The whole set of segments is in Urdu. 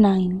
9।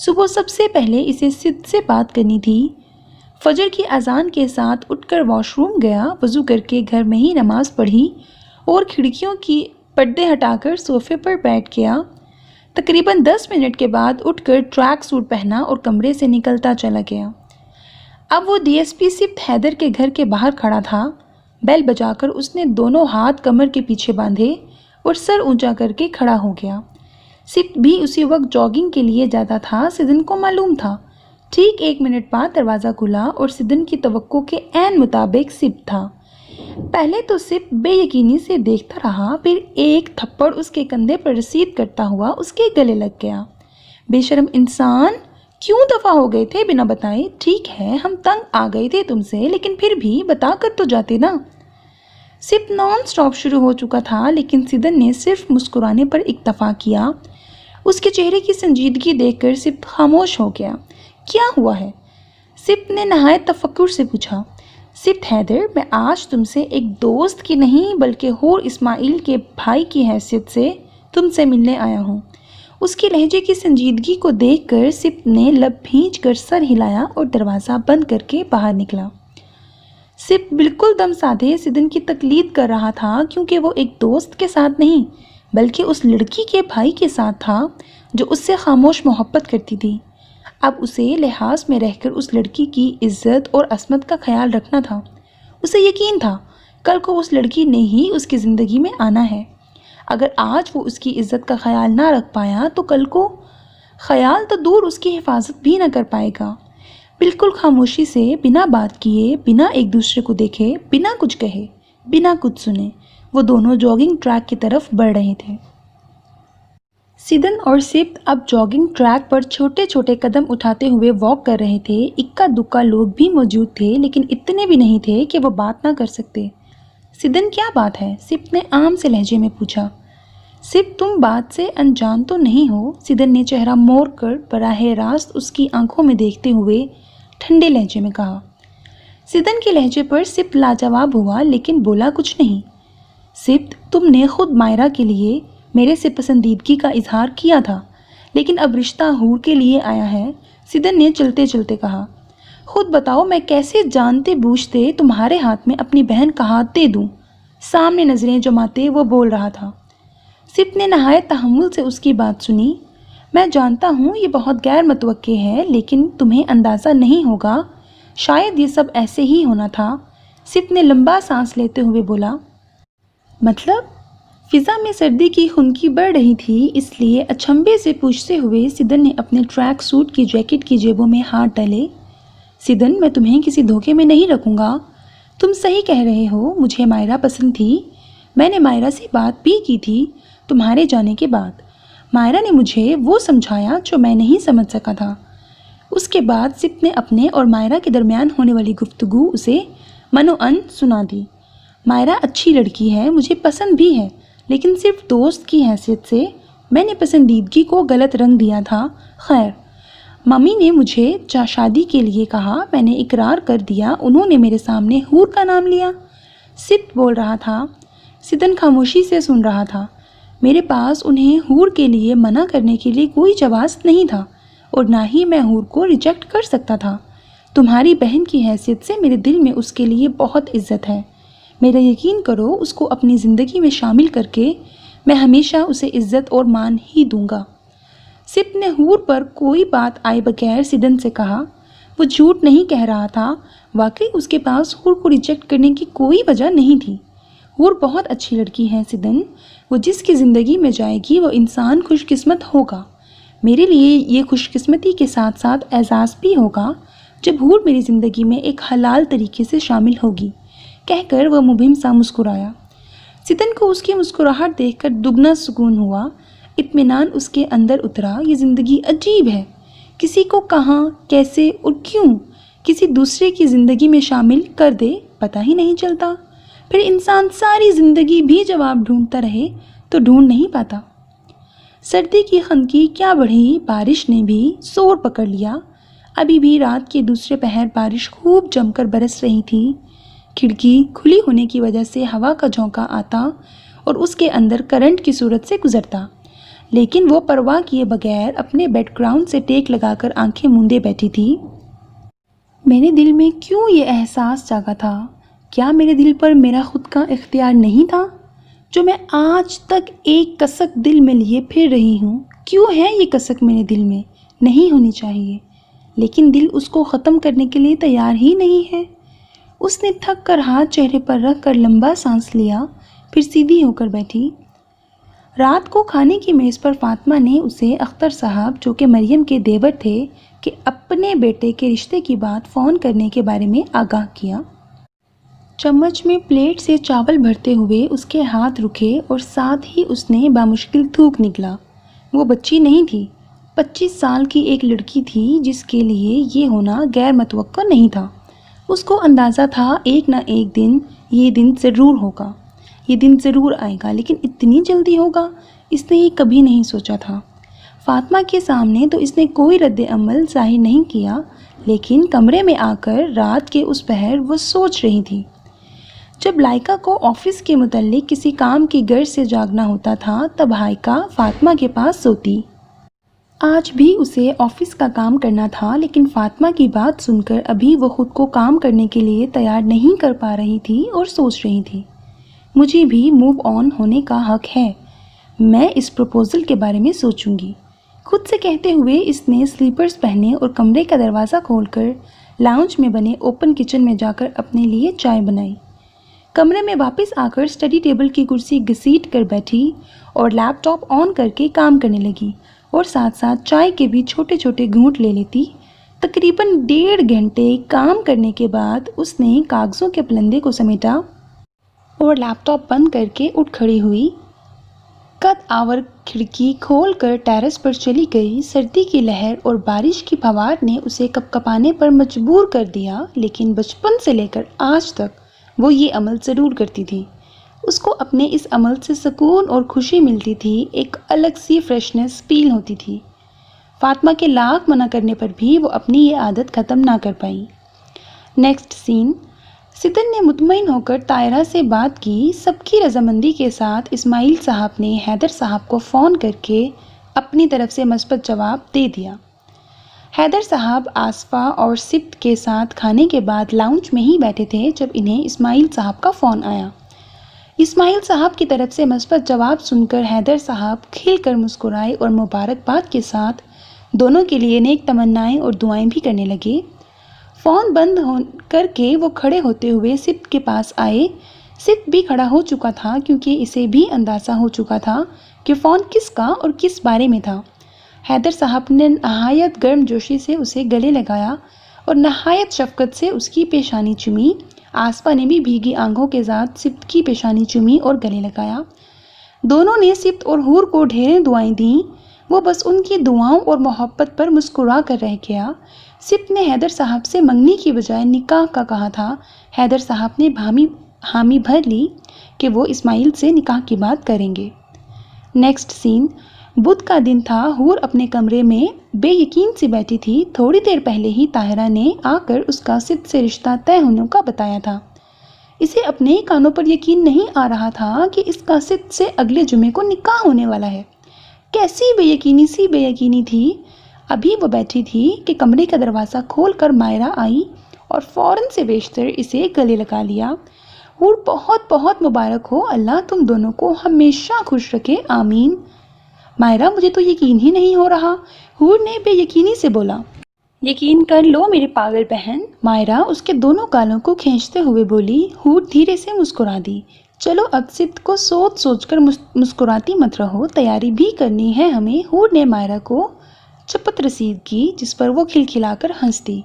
صبح سب سے پہلے اسے سدھ سے بات کرنی تھی۔ فجر کی اذان کے ساتھ اٹھ کر واش روم گیا، وضو کر کے گھر میں ہی نماز پڑھی اور کھڑکیوں کی پردے ہٹا کر صوفے پر بیٹھ گیا۔ تقریباً 10 منٹ کے بعد اٹھ کر ٹریک سوٹ پہنا اور کمرے سے نکلتا چلا گیا۔ اب وہ ڈی ایس پی سبت حیدر کے گھر کے باہر کھڑا تھا۔ بیل بجا کر اس نے دونوں ہاتھ کمر کے پیچھے باندھے اور سر اونچا کر کے کھڑا ہو گیا۔ سبت بھی اسی وقت جاگنگ کے لیے جاتا تھا، سدن کو معلوم تھا۔ ٹھیک 1 منٹ بعد دروازہ کھلا اور سدن کی توقع کے عین مطابق سبت تھا۔ پہلے تو سبت بے یقینی سے دیکھتا رہا، پھر ایک تھپڑ اس کے کندھے پر رسید کرتا ہوا اس کے گلے لگ گیا۔ بے شرم انسان، کیوں دفع ہو گئے تھے بنا بتائے؟ ٹھیک ہے ہم تنگ آ گئے تھے تم سے، لیکن پھر بھی بتا کر تو جاتے نا۔ سبت نان سٹاپ شروع ہو چکا تھا، لیکن سدن نے صرف مسکرانے پر اکتفا کیا۔ اس کے چہرے کی سنجیدگی دیکھ کر سبت خاموش ہو گیا۔ کیا ہوا ہے؟ سبت نے نہایت تفکر سے پوچھا۔ سبت حیدر، میں آج تم سے ایک دوست کی نہیں بلکہ حور اسماعیل کے بھائی کی حیثیت سے تم سے ملنے آیا ہوں۔ اس کی لہجے کی سنجیدگی کو دیکھ کر سبت نے لب بھینچ کر سر ہلایا اور دروازہ بند کر کے باہر نکلا۔ سبت بالکل دم سادھے سدن کی تقلید کر رہا تھا، کیونکہ وہ ایک دوست کے ساتھ نہیں بلکہ اس لڑکی کے بھائی کے ساتھ تھا جو اس سے خاموش محبت کرتی تھی۔ اب اسے لحاظ میں رہ کر اس لڑکی کی عزت اور عصمت کا خیال رکھنا تھا۔ اسے یقین تھا کل کو اس لڑکی نے ہی اس کی زندگی میں آنا ہے۔ اگر آج وہ اس کی عزت کا خیال نہ رکھ پایا تو کل کو خیال تو دور اس کی حفاظت بھی نہ کر پائے گا۔ بالکل خاموشی سے، بنا بات کیے، بنا ایک دوسرے کو دیکھے، بنا کچھ کہے، بنا کچھ سنے، وہ دونوں جاگنگ ٹریک کی طرف بڑھ رہے تھے۔ سدن اور سبت اب جاگنگ ٹریک پر چھوٹے چھوٹے قدم اٹھاتے ہوئے واک کر رہے تھے۔ اکا دکا لوگ بھی موجود تھے، لیکن اتنے بھی نہیں تھے کہ وہ بات نہ کر سکتے۔ سدن کیا بات ہے؟ سبت نے عام سے لہجے میں پوچھا۔ سبت تم بات سے انجان تو نہیں ہو؟ سدن نے چہرہ موڑ کر براہ راست اس کی آنکھوں میں دیکھتے ہوئے ٹھنڈے لہجے میں کہا۔ سدن کے لہجے پر سبت لاجواب ہوا، لیکن بولا کچھ نہیں۔ سبت، تم نے خود مائرہ کے لیے میرے سے پسندیدگی کا اظہار کیا تھا، لیکن اب رشتہ حور کے لیے آیا ہے، سدن نے چلتے چلتے کہا۔ خود بتاؤ میں کیسے جانتے بوجھتے تمہارے ہاتھ میں اپنی بہن کا ہاتھ دے دوں؟ سامنے نظریں جماتے وہ بول رہا تھا۔ سبت نے نہایت تحمل سے اس کی بات سنی۔ میں جانتا ہوں یہ بہت غیر متوقع ہے، لیکن تمہیں اندازہ نہیں ہوگا، شاید یہ سب ایسے ہی ہونا تھا۔ سبت نے لمبا سانس لیتے ہوئے بولا۔ مطلب؟ فضا میں سردی کی خنکی بڑھ رہی تھی، اس لیے اچنبھے سے پوچھتے ہوئے سدن نے اپنے ٹریک سوٹ کی جیکٹ کی جیبوں میں ہاتھ ڈالے۔ سدن، میں تمہیں کسی دھوکے میں نہیں رکھوں گا، تم صحیح کہہ رہے ہو، مجھے مائرہ پسند تھی۔ میں نے مائرہ سے بات بھی کی تھی تمہارے جانے کے بعد۔ مائرہ نے مجھے وہ سمجھایا جو میں نہیں سمجھ سکا تھا۔ اس کے بعد سبت نے اپنے اور مائرہ کے درمیان ہونے والی گفتگو اسے منوعن سنا دی۔ مائرہ اچھی لڑکی ہے، مجھے پسند بھی ہے، لیکن صرف دوست کی حیثیت سے میں نے پسندیدگی کو غلط رنگ دیا تھا۔ خیر، ممی نے مجھے شادی کے لیے کہا، میں نے اقرار کر دیا، انہوں نے میرے سامنے حور کا نام لیا۔ سبت بول رہا تھا۔ سدن خاموشی سے سن رہا تھا۔ میرے پاس انہیں حور کے لیے منع کرنے کے لیے کوئی جواز نہیں تھا، اور نہ ہی میں حور کو ریجیکٹ کر سکتا تھا۔ تمہاری بہن کی حیثیت سے میرے دل میں اس کے لیے بہت عزت ہے۔ میرا یقین کرو، اس کو اپنی زندگی میں شامل کر کے میں ہمیشہ اسے عزت اور مان ہی دوں گا۔ سبت نے حور پر کوئی بات آئے بغیر سدن سے کہا۔ وہ جھوٹ نہیں کہہ رہا تھا، واقعی اس کے پاس حور کو ریجیکٹ کرنے کی کوئی وجہ نہیں تھی۔ حور بہت اچھی لڑکی ہے سدن، وہ جس کی زندگی میں جائے گی وہ انسان خوش قسمت ہوگا۔ میرے لیے یہ خوش قسمتی کے ساتھ ساتھ اعزاز بھی ہوگا جب حور میری زندگی میں ایک حلال طریقے سے شامل ہوگی، کہہ کر وہ مبہم سا مسکرایا۔ سدن کو اس کی مسکراہٹ دیکھ کر دگنا سکون ہوا، اطمینان اس کے اندر اترا۔ یہ زندگی عجیب ہے، کسی کو کہاں، کیسے اور کیوں کسی دوسرے کی زندگی میں شامل کر دے پتہ ہی نہیں چلتا، پھر انسان ساری زندگی بھی جواب ڈھونڈتا رہے تو ڈھونڈ نہیں پاتا۔ سردی کی خنکی کیا بڑھی، بارش نے بھی زور پکڑ لیا۔ ابھی بھی رات کے دوسرے پہر بارش خوب جم کر برس رہی تھی۔ کھڑکی کھلی ہونے کی وجہ سے ہوا کا جھونکا آتا اور اس کے اندر کرنٹ کی صورت سے گزرتا۔ لیکن وہ پرواہ کیے بغیر اپنے بیک گراؤنڈ سے ٹیک لگا کر آنکھیں موندے بیٹھی تھی۔ میرے دل میں کیوں یہ احساس جاگا تھا؟ کیا میرے دل پر میرا خود کا اختیار نہیں تھا جو میں آج تک ایک کسک دل میں لیے پھر رہی ہوں؟ کیوں ہے یہ کسک میرے دل میں؟ نہیں ہونی چاہیے، لیکن دل اس کو ختم کرنے کے لیے تیار ہی نہیں ہے۔ اس نے تھک کر ہاتھ چہرے پر رکھ کر لمبا سانس لیا، پھر سیدھی ہو کر بیٹھی۔ رات کو کھانے کی میز پر فاطمہ نے اسے اختر صاحب جو کہ مریم کے دیور تھے کہ اپنے بیٹے کے رشتے کی بات فون کرنے کے بارے میں آگاہ کیا۔ چمچ میں پلیٹ سے چاول بھرتے ہوئے اس کے ہاتھ رکے اور ساتھ ہی اس نے بامشکل تھوک نکلا۔ وہ بچی نہیں تھی، 25 سال کی ایک لڑکی تھی جس کے لیے یہ ہونا غیر متوقع نہیں تھا۔ اس کو اندازہ تھا ایک نہ ایک دن یہ دن ضرور ہوگا، یہ دن ضرور آئے گا، لیکن اتنی جلدی ہوگا اس نے یہ کبھی نہیں سوچا تھا۔ فاطمہ کے سامنے تو اس نے کوئی رد عمل ظاہر نہیں کیا، لیکن کمرے میں آ کر رات کے اس پہر وہ سوچ رہی تھی۔ جب لائکا کو آفس کے متعلق کسی کام کی غرض سے جاگنا ہوتا تھا تب ہائکا فاطمہ کے پاس سوتی۔ آج بھی اسے آفس کا کام کرنا تھا، لیکن فاطمہ کی بات سن کر ابھی وہ خود کو کام کرنے کے لیے تیار نہیں کر پا رہی تھی اور سوچ رہی تھی، مجھے بھی موو آن ہونے کا حق ہے، میں اس پروپوزل کے بارے میں سوچوں گی۔ خود سے کہتے ہوئے اس نے سلیپرز پہنے اور کمرے کا دروازہ کھول کر لاؤنج میں بنے اوپن کچن میں جا کر اپنے لیے چائے بنائی۔ کمرے میں واپس آ کر اسٹڈی ٹیبل کی کرسی گھسیٹ کر بیٹھی اور لیپ ٹاپ آن کر کے کام کرنے لگی اور ساتھ ساتھ چائے کے بھی چھوٹے چھوٹے گھونٹ لے لیتی۔ تقریباً 1.5 گھنٹے کام کرنے کے بعد اس نے کاغذوں کے پلندے کو سمیٹا اور لیپ ٹاپ بند کر کے اٹھ کھڑی ہوئی۔ قد آور کھڑکی کھول کر ٹیرس پر چلی گئی۔ سردی کی لہر اور بارش کی پھوار نے اسے کپکپانے پر مجبور کر دیا، لیکن بچپن سے لے کر آج تک وہ یہ عمل ضرور کرتی تھی۔ اس کو اپنے اس عمل سے سکون اور خوشی ملتی تھی، ایک الگ سی فریشنس فیل ہوتی تھی۔ فاطمہ کے لاکھ منع کرنے پر بھی وہ اپنی یہ عادت ختم نہ کر پائی۔ نیکسٹ سین، ستن نے مطمئن ہو کر طاہرہ سے بات کی۔ سب کی رضامندی کے ساتھ اسماعیل صاحب نے حیدر صاحب کو فون کر کے اپنی طرف سے مثبت جواب دے دیا۔ حیدر صاحب آصفہ اور سبت کے ساتھ کھانے کے بعد لاؤنج میں ہی بیٹھے تھے جب انہیں اسماعیل صاحب کا فون آیا۔ اسماعیل صاحب کی طرف سے مثبت جواب سن کر حیدر صاحب کھل کر مسکرائے اور مبارکباد کے ساتھ دونوں کے لیے نیک تمنائیں اور دعائیں بھی کرنے لگے۔ فون بند کر کے وہ کھڑے ہوتے ہوئے سبت کے پاس آئے۔ سبت بھی کھڑا ہو چکا تھا کیونکہ اسے بھی اندازہ ہو چکا تھا کہ فون کس کا اور کس بارے میں تھا۔ حیدر صاحب نے نہایت گرم جوشی سے اسے گلے لگایا اور نہایت شفقت سے اس کی پیشانی چومی۔ آصفہ نے بھی بھیگی آنکھوں کے ساتھ سبت کی پیشانی چومی اور گلے لگایا۔ دونوں نے سبت اور حور کو ڈھیریں دعائیں دیں، وہ بس ان کی دعاؤں اور محبت پر مسکرا کر رہ گیا۔ سبت نے حیدر صاحب سے منگنی کی بجائے نکاح کا کہا تھا۔ حیدر صاحب نے حامی بھر لی کہ وہ اسماعیل سے نکاح کی بات کریں گے۔ نیکسٹ سین، بدھ کا دن تھا۔ حور اپنے کمرے میں بے یقین سی بیٹھی تھی۔ تھوڑی دیر پہلے ہی طاہرہ نے آ کر اس کا سبت سے رشتہ طے ہونے کا بتایا تھا۔ اسے اپنے کانوں پر یقین نہیں آ رہا تھا کہ اس کا سبت سے اگلے جمعے کو نکاح ہونے والا ہے۔ کیسی بے یقینی تھی۔ ابھی وہ بیٹھی تھی کہ کمرے کا دروازہ کھول کر مائرہ آئی اور فوراً سے بیشتر اسے گلے لگا لیا۔ حور بہت بہت مبارک ہو، اللہ تم دونوں کو ہمیشہ خوش رکھے، آمین۔ مائرہ مجھے تو یقین ہی نہیں ہو رہا، حور نے بے یقینی سے بولا۔ یقین کر لو میرے پاگل بہن، مائرہ اس کے دونوں گالوں کو کھینچتے ہوئے بولی۔ حور دھیرے سے مسکرا دی۔ چلو اب سبت کو سوچ کر مسکراتی مت رہو، تیاری بھی کرنی ہے ہمیں۔ حور نے مائرہ کو چپت رسید کی جس پر وہ کھلکھلا کر ہنس دی۔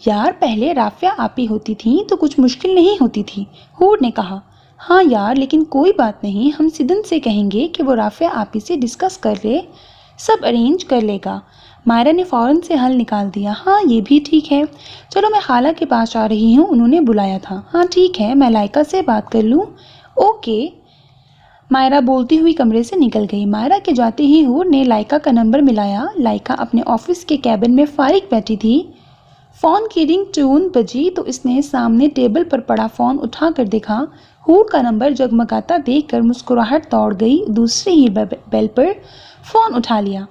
یار پہلے رافعہ آپی ہوتی تھیں تو کچھ مشکل نہیں ہوتی تھی، حور نے کہا۔ ہاں یار لیکن کوئی بات نہیں، ہم سدن سے کہیں گے کہ وہ رافعہ آپی سے ڈسکس کر لے، سب ارینج کر لے گا۔ مائرہ نے فوراً سے حل نکال دیا۔ ہاں یہ بھی ٹھیک ہے، چلو میں خالہ کے پاس آ رہی ہوں، انہوں نے بلایا تھا۔ ہاں ٹھیک ہے، میں لائکا سے بات کر لوں۔ اوکے، مائرہ بولتی ہوئی کمرے سے نکل گئی۔ مائرہ کے جاتے ہی حور نے لائکا کا نمبر ملایا۔ لائکا اپنے آفس کے کیبن میں فارغ بیٹھی تھی۔ فون کی رنگ ٹون بجی تو اس نے سامنے ٹیبل پر پڑا فون اٹھا کر دیکھا۔ حور کا نمبر جگمگاتا دیکھ کر مسکراہٹ دوڑ گئی۔ دوسرے ہی بیل پر فون اٹھا لیا۔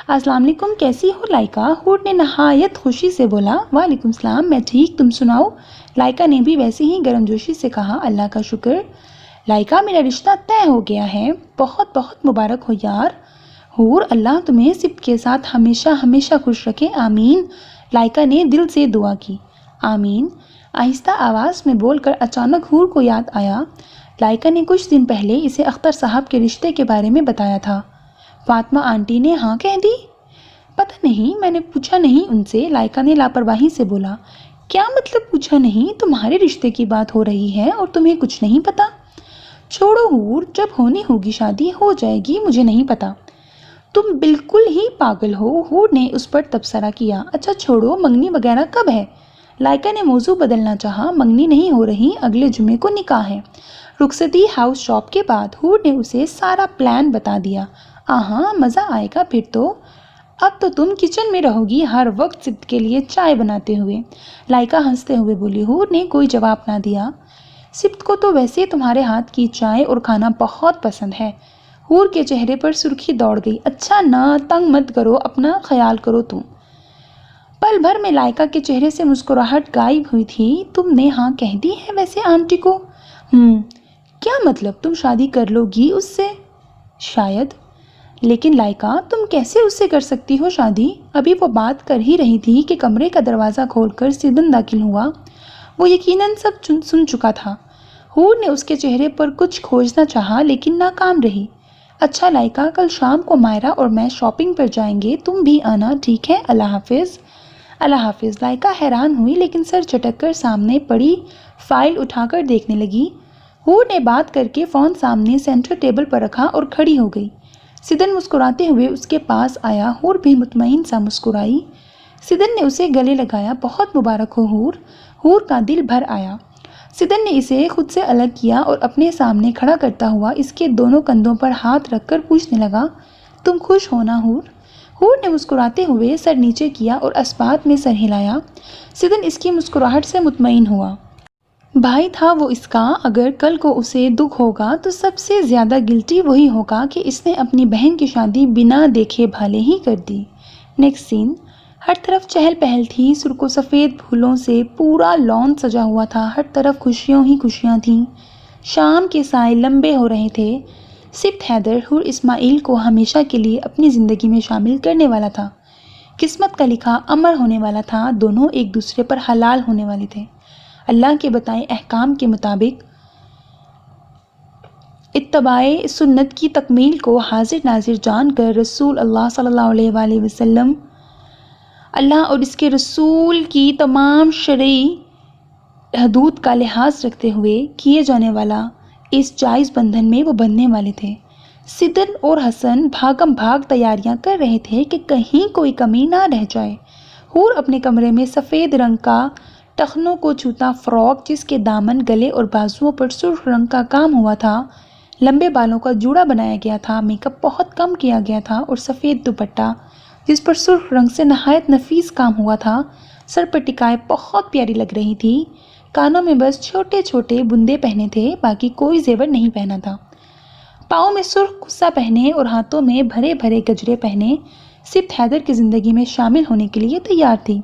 السلام علیکم، کیسی ہو لائکا؟ حور نے نہایت خوشی سے بولا۔ وعلیکم السلام، میں ٹھیک، تم سناؤ؟ لائکا نے بھی ویسے ہی گرم جوشی سے کہا۔ اللہ کا شکر لائکا، میرا رشتہ طے ہو گیا ہے، بہت بہت مبارک ہو یار۔ حور، اللہ تمہیں سبت کے ساتھ ہمیشہ ہمیشہ خوش رکھے، آمین۔ لائکا نے دل سے دعا کی۔ آمین آہستہ آواز میں بول کر اچانک حور کو یاد آیا لائکا نے کچھ دن پہلے اسے اختر صاحب کے رشتے کے بارے میں بتایا تھا۔ فاطمہ آنٹی نے ہاں کہہ دی؟ پتہ نہیں، میں نے پوچھا نہیں ان سے، لائکا نے لاپرواہی سے بولا۔ کیا مطلب پوچھا نہیں؟ تمہارے رشتے کی بات ہو رہی ہے اور تمہیں کچھ نہیں پتا؟ چھوڑو حور، جب ہونی ہوگی شادی ہو جائے گی، مجھے نہیں پتا۔ تم بالکل ہی پاگل ہو، حور نے اس پر تبصرہ کیا۔ اچھا چھوڑو، منگنی وغیرہ کب ہے؟ لائکا نے موضوع بدلنا چاہا۔ منگنی نہیں ہو رہی، اگلے جمعے کو نکاح ہے، رخصتی ہاؤس شاپ کے بعد۔ حور نے اسے سارا پلان بتا دیا۔ آہاں، مزہ آئے گا پھر تو۔ اب تو تم کچن میں رہو گی ہر وقت سبت کے لیے چائے بناتے ہوئے، لائکا ہنستے ہوئے بولی۔ حور نے کوئی جواب نہ دیا۔ سبت کو تو ویسے تمہارے ہاتھ کی چائے اور کھانا بہت پسند ہے۔ حور کے چہرے پر سرخی دوڑ گئی۔ اچھا نا، تنگ مت کرو، اپنا خیال کرو تم۔ پل بھر میں لائکا کے چہرے سے مسکراہٹ غائب ہوئی تھی۔ تم نے ہاں کہہ دی ہے ویسے آنٹی کو؟ کیا مطلب، تم شادی کر لو گی اس سے؟ شاید، لیکن لائکا تم کیسے اس سے کر سکتی ہو شادی؟ ابھی وہ بات کر ہی رہی تھی کہ کمرے کا دروازہ کھول کر سیدن داخل ہوا۔ وہ یقیناً سب سن چکا تھا۔ حور نے اس کے چہرے پر کچھ کھوجنا چاہا لیکن ناکام رہی۔ اچھا لائکا، کل شام کو مائرہ اور میں شاپنگ پر جائیں گے، تم بھی آنا، ٹھیک ہے؟ اللہ حافظ۔ اللہ حافظ۔ لائکا حیران ہوئی لیکن سر جھٹک کر سامنے پڑی فائل اٹھا کر دیکھنے لگی۔ حور نے بات کر کے فون سامنے سینٹر ٹیبل پر رکھا اور کھڑی ہو گئی۔ سیدن مسکراتے ہوئے اس کے پاس آیا۔ حور بھی مطمئن سا مسکرائی۔ سیدن نے اسے گلے لگایا۔ بہت مبارک ہو حور۔ حور کا دل بھر آیا۔ سیدن نے اسے خود سے الگ کیا اور اپنے سامنے کھڑا کرتا ہوا اس کے دونوں کندھوں پر ہاتھ رکھ کر پوچھنے لگا، تم خوش ہو نا حور؟ حور نے مسکراتے ہوئے سر نیچے کیا اور اسبات میں سر ہلایا۔ سیدن اس کی مسکراہٹ سے مطمئن ہوا۔ بھائی تھا وہ اس کا، اگر کل کو اسے دکھ ہوگا تو سب سے زیادہ گلٹی وہی ہوگا کہ اس نے اپنی بہن کی شادی بنا دیکھے بھالے ہی کر دی۔ نیکسٹ سین۔ ہر طرف چہل پہل تھی، سرخ و سفید پھولوں سے پورا لان سجا ہوا تھا، ہر طرف خوشیوں ہی خوشیاں تھیں۔ شام کے سائے لمبے ہو رہے تھے۔ سبت حیدر حور اسماعیل کو ہمیشہ کے لیے اپنی زندگی میں شامل کرنے والا تھا۔ قسمت کا لکھا امر ہونے والا تھا، دونوں ایک دوسرے پر حلال ہونے والے تھے۔ اللہ کے بتائے احکام کے مطابق اتباع سنت کی تکمیل کو حاضر ناظر جان کر رسول اللہ صلی اللہ علیہ وآلہ وسلم، اللہ اور اس کے رسول کی تمام شرعی حدود کا لحاظ رکھتے ہوئے کیے جانے والا اس جائز بندھن میں وہ بندھنے والے تھے۔ سیدن اور حسن بھاگم بھاگ تیاریاں کر رہے تھے کہ کہیں کوئی کمی نہ رہ جائے۔ حور اپنے کمرے میں سفید رنگ کا ٹخنوں کو چھوتا فراک، جس کے دامن، گلے اور بازوؤں پر سرخ رنگ کا کام ہوا تھا، لمبے بالوں کا جوڑا بنایا گیا تھا، میک اپ بہت کم کیا گیا تھا اور سفید دوپٹہ جس پر سرخ رنگ سے نہایت نفیس کام ہوا تھا، سر پر ٹکائے بہت پیاری لگ رہی تھی۔ کانوں میں بس چھوٹے چھوٹے بندے پہنے تھے، باقی کوئی زیور نہیں پہنا تھا۔ پاؤں میں سرخ کسا پہنے اور ہاتھوں میں بھرے بھرے گجرے پہنے سبت حیدر کی زندگی میں شامل ہونے کے لیے تیار تھی۔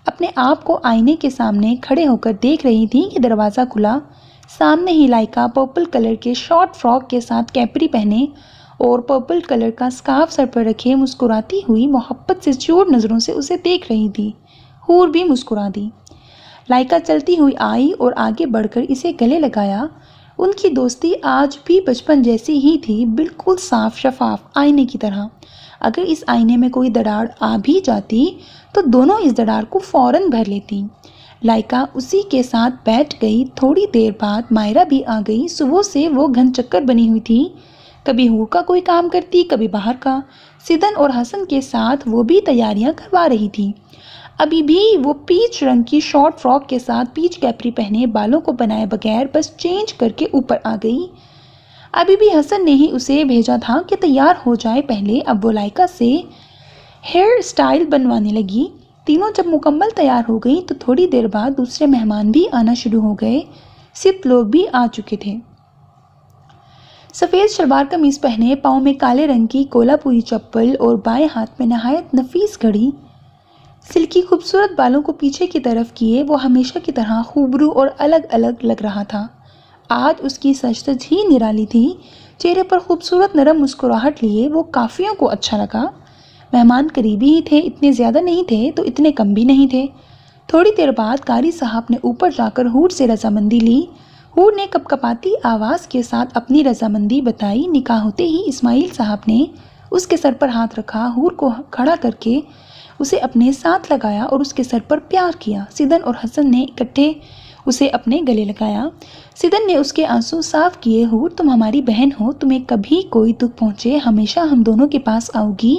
اپنے آپ کو آئینے کے سامنے کھڑے ہو کر دیکھ رہی تھی کہ دروازہ کھلا۔ سامنے ہی لائکا پرپل کلر کے شارٹ فراک کے ساتھ کیپری پہنے اور پرپل کلر کا سکارف سر پر رکھے مسکراتی ہوئی محبت سے چور نظروں سے اسے دیکھ رہی تھی۔ حور بھی مسکرا دی۔ لائکا چلتی ہوئی آئی اور آگے بڑھ کر اسے گلے لگایا۔ ان کی دوستی آج بھی بچپن جیسی ہی تھی، بالکل صاف شفاف آئینے کی طرح۔ اگر اس آئینے میں کوئی دراڑ آ بھی جاتی تو دونوں اس دراڑ کو فوراً بھر لیتی۔ لائکا اسی کے ساتھ بیٹھ گئی۔ تھوڑی دیر بعد مائرہ بھی آ گئی۔ صبح سے وہ گھن چکر بنی ہوئی تھی، کبھی حور کا کوئی کام کرتی، کبھی باہر کا۔ سیدن اور حسن کے ساتھ وہ بھی تیاریاں کروا رہی تھی۔ ابھی بھی وہ پیچ رنگ کی شارٹ فراک کے ساتھ پیچ کیپری پہنے، بالوں کو بنائے بغیر بس چینج کر کے اوپر آ گئی۔ ابھی بھی حسن نے ہی اسے بھیجا تھا کہ تیار ہو جائے پہلے۔ اب وہ لائکا سے ہیئر سٹائل بنوانے لگی۔ تینوں جب مکمل تیار ہو گئی تو تھوڑی دیر بعد دوسرے مہمان بھی آنا شروع ہو گئے۔ سبت لوگ بھی آ چکے تھے۔ سفید شلوار قمیص پہنے، پاؤں میں کالے رنگ کی کولہاپوری چپل اور بائیں ہاتھ میں نہایت نفیس گھڑی، سلکی خوبصورت بالوں کو پیچھے کی طرف کیے وہ ہمیشہ کی طرح خوبرو اور الگ الگ لگ رہا تھا۔ آج اس کی سج ہی نرالی تھی، چہرے پر خوبصورت نرم مسکراہٹ لیے وہ کافیوں کو اچھا لگا۔ مہمان قریبی ہی تھے، اتنے زیادہ نہیں تھے تو اتنے کم بھی نہیں تھے۔ تھوڑی دیر بعد قاری صاحب نے اوپر جا کر حور سے رضامندی لی۔ حور نے کپ کپاتی آواز کے ساتھ اپنی رضامندی بتائی۔ نکاح ہوتے ہی اسماعیل صاحب نے اس کے سر پر ہاتھ رکھا، حور کو کھڑا کر کے اسے اپنے ساتھ لگایا اور اس کے سر پر پیار کیا۔ سیدن اور حسن نے اکٹھے اسے اپنے گلے لگایا۔ سیدن نے اس کے آنسو صاف کیے۔ حور تم ہماری بہن ہو، تمہیں کبھی کوئی دکھ پہنچے ہمیشہ ہم دونوں کے پاس آؤ گی،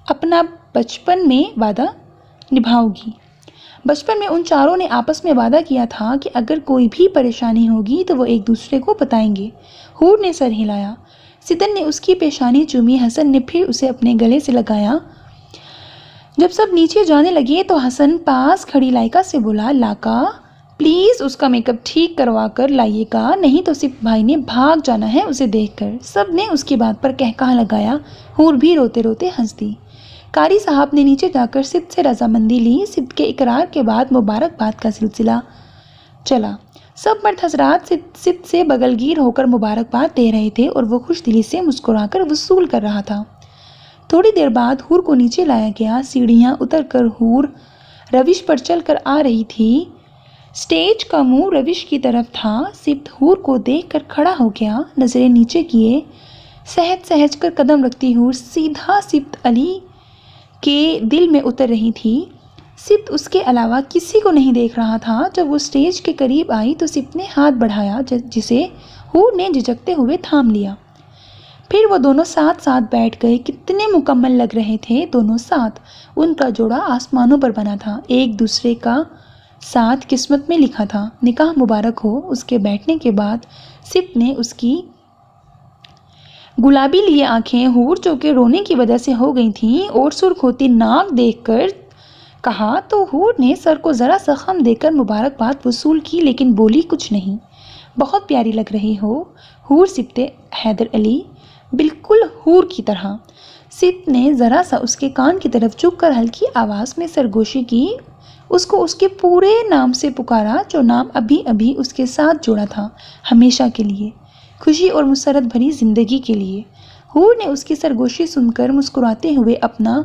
اپنا بچپن میں وعدہ نبھاؤ گی۔ بچپن میں ان چاروں نے آپس میں وعدہ کیا تھا کہ اگر کوئی بھی پریشانی ہوگی تو وہ ایک دوسرے کو بتائیں گے۔ حور نے سر ہلایا۔ سیدن نے اس کی پیشانی چومی۔ حسن نے پھر اسے اپنے گلے سے لگایا۔ جب سب نیچے جانے لگے تو حسن پاس کھڑی لائکا سے بولا، لاکا پلیز اس کا میک اپ ٹھیک کروا کر لائیے گا، نہیں تو سپت بھائی نے بھاگ جانا ہے اسے دیکھ کر۔ سب نے اس کی بات پر کہکہا لگایا۔ حور بھی روتے روتے ہنس دی۔ قاری صاحب نے نیچے جا کر سپت سے رضامندی لی۔ سپت کے اقرار کے بعد مبارکباد کا سلسلہ چلا۔ سب مرد حضرات سپت سے بغل گیر ہو کر مبارکباد دے رہے تھے اور وہ خوش دلی سے مسکرا کر وصول کر رہا تھا۔ تھوڑی دیر بعد حور کو نیچے لایا گیا۔ سیڑھیاں اتر کر حور روش پر چل کر آ رہی تھی۔ سٹیج کا منہ روش کی طرف تھا۔ سپت حور کو دیکھ کر کھڑا ہو گیا، نظریں نیچے کیے۔ سہج سہج کر قدم رکھتی حور سیدھا سپت علی کے دل میں اتر رہی تھی۔ سپت اس کے علاوہ کسی کو نہیں دیکھ رہا تھا۔ جب وہ سٹیج کے قریب آئی تو سپت نے ہاتھ بڑھایا جسے حور نے جھجکتے ہوئے تھام لیا۔ پھر وہ دونوں ساتھ ساتھ بیٹھ گئے۔ کتنے مکمل لگ رہے تھے دونوں ساتھ، ان کا جوڑا آسمانوں پر بنا تھا، ایک دوسرے کا ساتھ قسمت میں لکھا تھا۔ نکاح مبارک ہو۔ اس کے بیٹھنے کے بعد سپت نے اس کی گلابی لیے آنکھیں حور جو کہ رونے کی وجہ سے ہو گئی تھیں اور سرخ ہوتی ناک دیکھ کر کہا تو حور نے سر کو ذرا سا خم دے کر مبارکباد وصول کی لیکن بولی کچھ نہیں۔ بہت پیاری لگ رہی ہو حور سپت حیدر علی، بالکل حور کی طرح۔ سپت نے ذرا سا اس کے کان کی طرف جھک کر ہلکی آواز میں سرگوشی کی، اس کو اس کے پورے نام سے پکارا جو نام ابھی ابھی اس کے ساتھ جوڑا تھا، ہمیشہ کے لیے، خوشی اور مسرت بھری زندگی کے لیے۔ حور نے اس کی سرگوشی سن کر مسکراتے ہوئے اپنا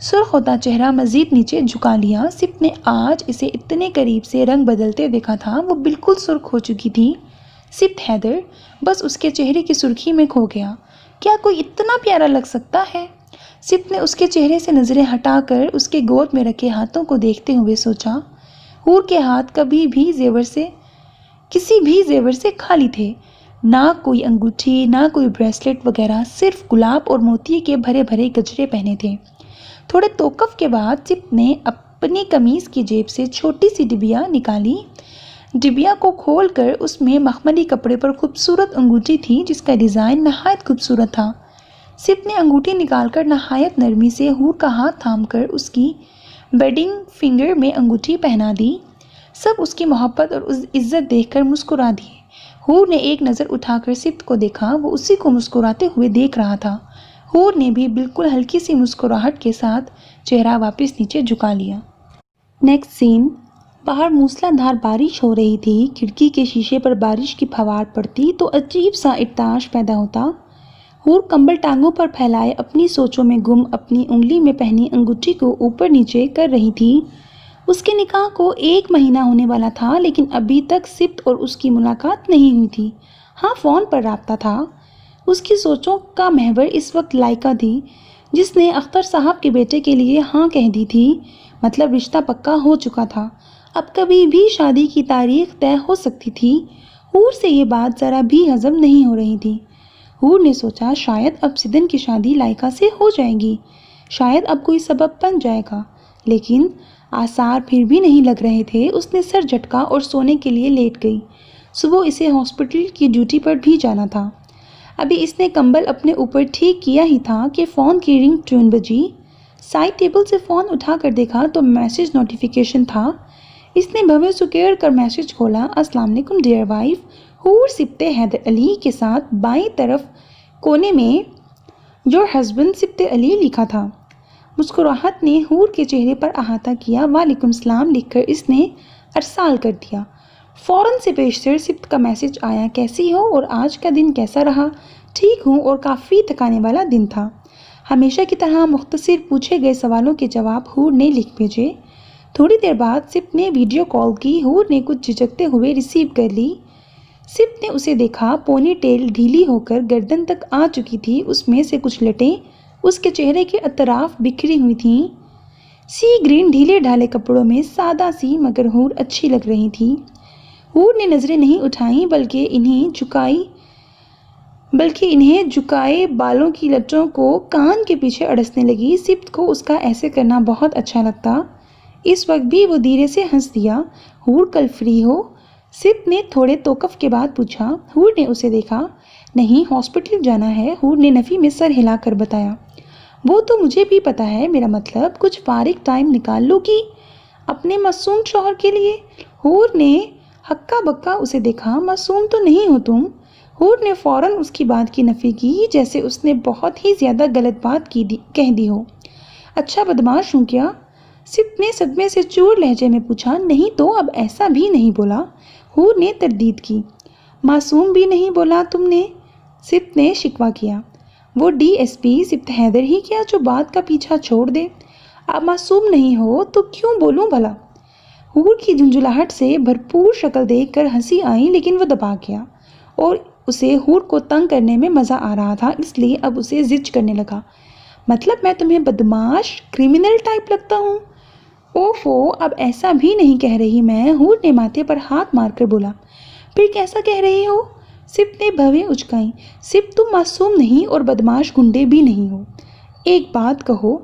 سرخ ہوتا چہرہ مزید نیچے جھکا لیا۔ سپت نے آج اسے اتنے قریب سے رنگ بدلتے دیکھا تھا، وہ بالکل سرخ ہو چکی تھی۔ سپت حیدر بس اس کے چہرے کی سرخی میں کھو گیا۔ کیا کوئی اتنا پیارا لگ سکتا ہے؟ سپت نے اس کے چہرے سے نظریں ہٹا کر اس کے گود میں رکھے ہاتھوں کو دیکھتے ہوئے سوچا۔ حور کے ہاتھ کسی بھی زیور سے خالی تھے، نہ کوئی انگوٹھی، نہ کوئی بریسلٹ وغیرہ، صرف گلاب اور موتی کے بھرے بھرے گجرے پہنے تھے۔ تھوڑے توقف کے بعد سپت نے اپنی قمیض کی جیب سے چھوٹی سی ڈبیا نکالی۔ ڈبیا کو کھول کر اس میں مخملی کپڑے پر خوبصورت انگوٹھی تھی جس کا ڈیزائن نہایت خوبصورت تھا۔ سپت نے انگوٹھی نکال کر نہایت نرمی سے حور کا ہاتھ تھام کر اس کی ویڈنگ فنگر میں انگوٹھی پہنا دی۔ سب اس کی محبت اور عزت دیکھ کر مسکرا دیے۔ حور نے ایک نظر اٹھا کر سپت کو دیکھا، وہ اسی کو مسکراتے ہوئے دیکھ رہا تھا۔ حور نے بھی بالکل ہلکی سی مسکراہٹ کے ساتھ چہرہ واپس نیچے جھکا لیا۔ نیکسٹ سین، باہر موسلا دھار بارش ہو رہی تھی۔ کھڑکی کے شیشے پر بارش کی پھوار پڑتی تو عجیب سا ارتعاش پیدا ہوتا۔ حور کمبل ٹانگوں پر پھیلائے اپنی سوچوں میں گم اپنی انگلی میں پہنی انگوٹھی کو اوپر نیچے کر رہی تھی۔ اس کے نکاح کو 1 مہینہ ہونے والا تھا لیکن ابھی تک سپت اور اس کی ملاقات نہیں ہوئی تھی۔ ہاں، فون پر رابطہ تھا۔ اس کی سوچوں کا محور اس وقت لائکا تھی جس نے اختر صاحب کے بیٹے کے لیے ہاں کہہ دی تھی، مطلب رشتہ پکا ہو چکا تھا، اب کبھی بھی شادی کی تاریخ طے ہو سکتی تھی۔ حور سے یہ بات ذرا بھی ہضم نہیں ہو رہی تھی۔ حور نے سوچا شاید اب سیدن کی شادی لائکا سے ہو جائے گی، شاید اب کوئی سبب بن جائے گا، لیکن آثار پھر بھی نہیں لگ رہے تھے۔ اس نے سر جھٹکا اور سونے کے لیے لیٹ گئی۔ صبح اسے ہاسپٹل کی ڈیوٹی پر بھی جانا تھا۔ ابھی اس نے کمبل اپنے اوپر ٹھیک کیا ہی تھا کہ فون کی رنگ ٹون بجی۔ سائڈ ٹیبل سے فون اٹھا کر دیکھا تو میسج نوٹیفیکیشن تھا۔ اس نے بھویں سکیڑ کر میسج کھولا، السلام علیکم ڈیئر وائف، حور سبط حیدر علی کے ساتھ بائیں طرف کونے میں یور ہسبینڈ سبط علی لکھا تھا۔ مسکراہٹ نے حور کے چہرے پر احاطہ کیا۔ وعلیکم السلام لکھ کر اس نے ارسال کر دیا۔ فوراً سے پیشتر سبط کا میسج آیا، کیسی ہو اور آج کا دن کیسا رہا؟ ٹھیک ہوں اور کافی تھکانے والا دن تھا۔ ہمیشہ کی طرح مختصر پوچھے گئے سوالوں کے جواب حور نے لکھ بھیجے۔ تھوڑی دیر بعد سبط نے ویڈیو کال کی۔ حور نے کچھ جھجکتے ہوئے ریسیو کر لی۔ سبط نے اسے دیکھا، پونی ٹیل ڈھیلی ہو کر گردن تک آ چکی تھی، اس میں سے کچھ لٹیں اس کے چہرے کے اطراف بکھری ہوئی تھیں۔ سی گرین ڈھیلے ڈھالے کپڑوں میں سادہ سی مگر حور اچھی لگ رہی تھی۔ حور نے نظریں نہیں اٹھائیں بلکہ انہیں جھکائے بالوں کی لٹوں کو کان کے پیچھے اڑسنے لگی۔ سبط کو اس کا ایسے کرنا بہت اچھا لگتا۔ اس وقت بھی وہ دھیرے سے ہنس دیا۔ حور کل فری ہو؟ سبط نے تھوڑے توقف کے بعد پوچھا۔ حور نے اسے دیکھا۔ نہیں، ہاسپٹل جانا ہے، حور نے نفی میں سر ہلا کر بتایا۔ وہ تو مجھے بھی پتا ہے، میرا مطلب کچھ فارغ ٹائم نکال لو گی اپنے معصوم شوہر کے لیے؟ حور نے ہکا بکا اسے دیکھا۔ معصوم تو نہیں ہو تم۔ حور نے فوراً اس کی بات کی نفی کی، جیسے اس نے بہت ہی زیادہ غلط بات کہہ دی ہو۔ اچھا بدمعاش ہوں کیا؟ سبط نے صدمے سے چور لہجے میں پوچھا۔ نہیں تو اب ایسا بھی نہیں بولا، حور نے تردید کی۔ معصوم بھی نہیں بولا تم نے؟ سبط نے شکوہ کیا۔ وہ ڈی ایس پی سبط حیدر ہی کیا جو بات کا پیچھا چھوڑ دے؟ اب معصوم نہیں ہو تو کیوں بولوں بھلا؟ حور کی جھنجھلاہٹ سے بھرپور شکل دیکھ کر ہنسی آئی، لیکن وہ دبا گیا اور اسے حور کو تنگ کرنے میں مزہ آ رہا تھا، اس لیے اب اسے زج کرنے لگا۔ مطلب میں تمہیں بدمعاش کرمنل ٹائپ لگتا ہوں؟ اوفو، اب ایسا بھی نہیں کہہ رہی میں، حور نے ماتھے پر ہاتھ مار کر بولا۔ پھر کیسا کہہ رہی ہو؟ سبط نے بھویں اچکائیں۔ سبط تم معصوم نہیں اور بدمعاش گنڈے بھی نہیں ہو۔ ایک بات کہو،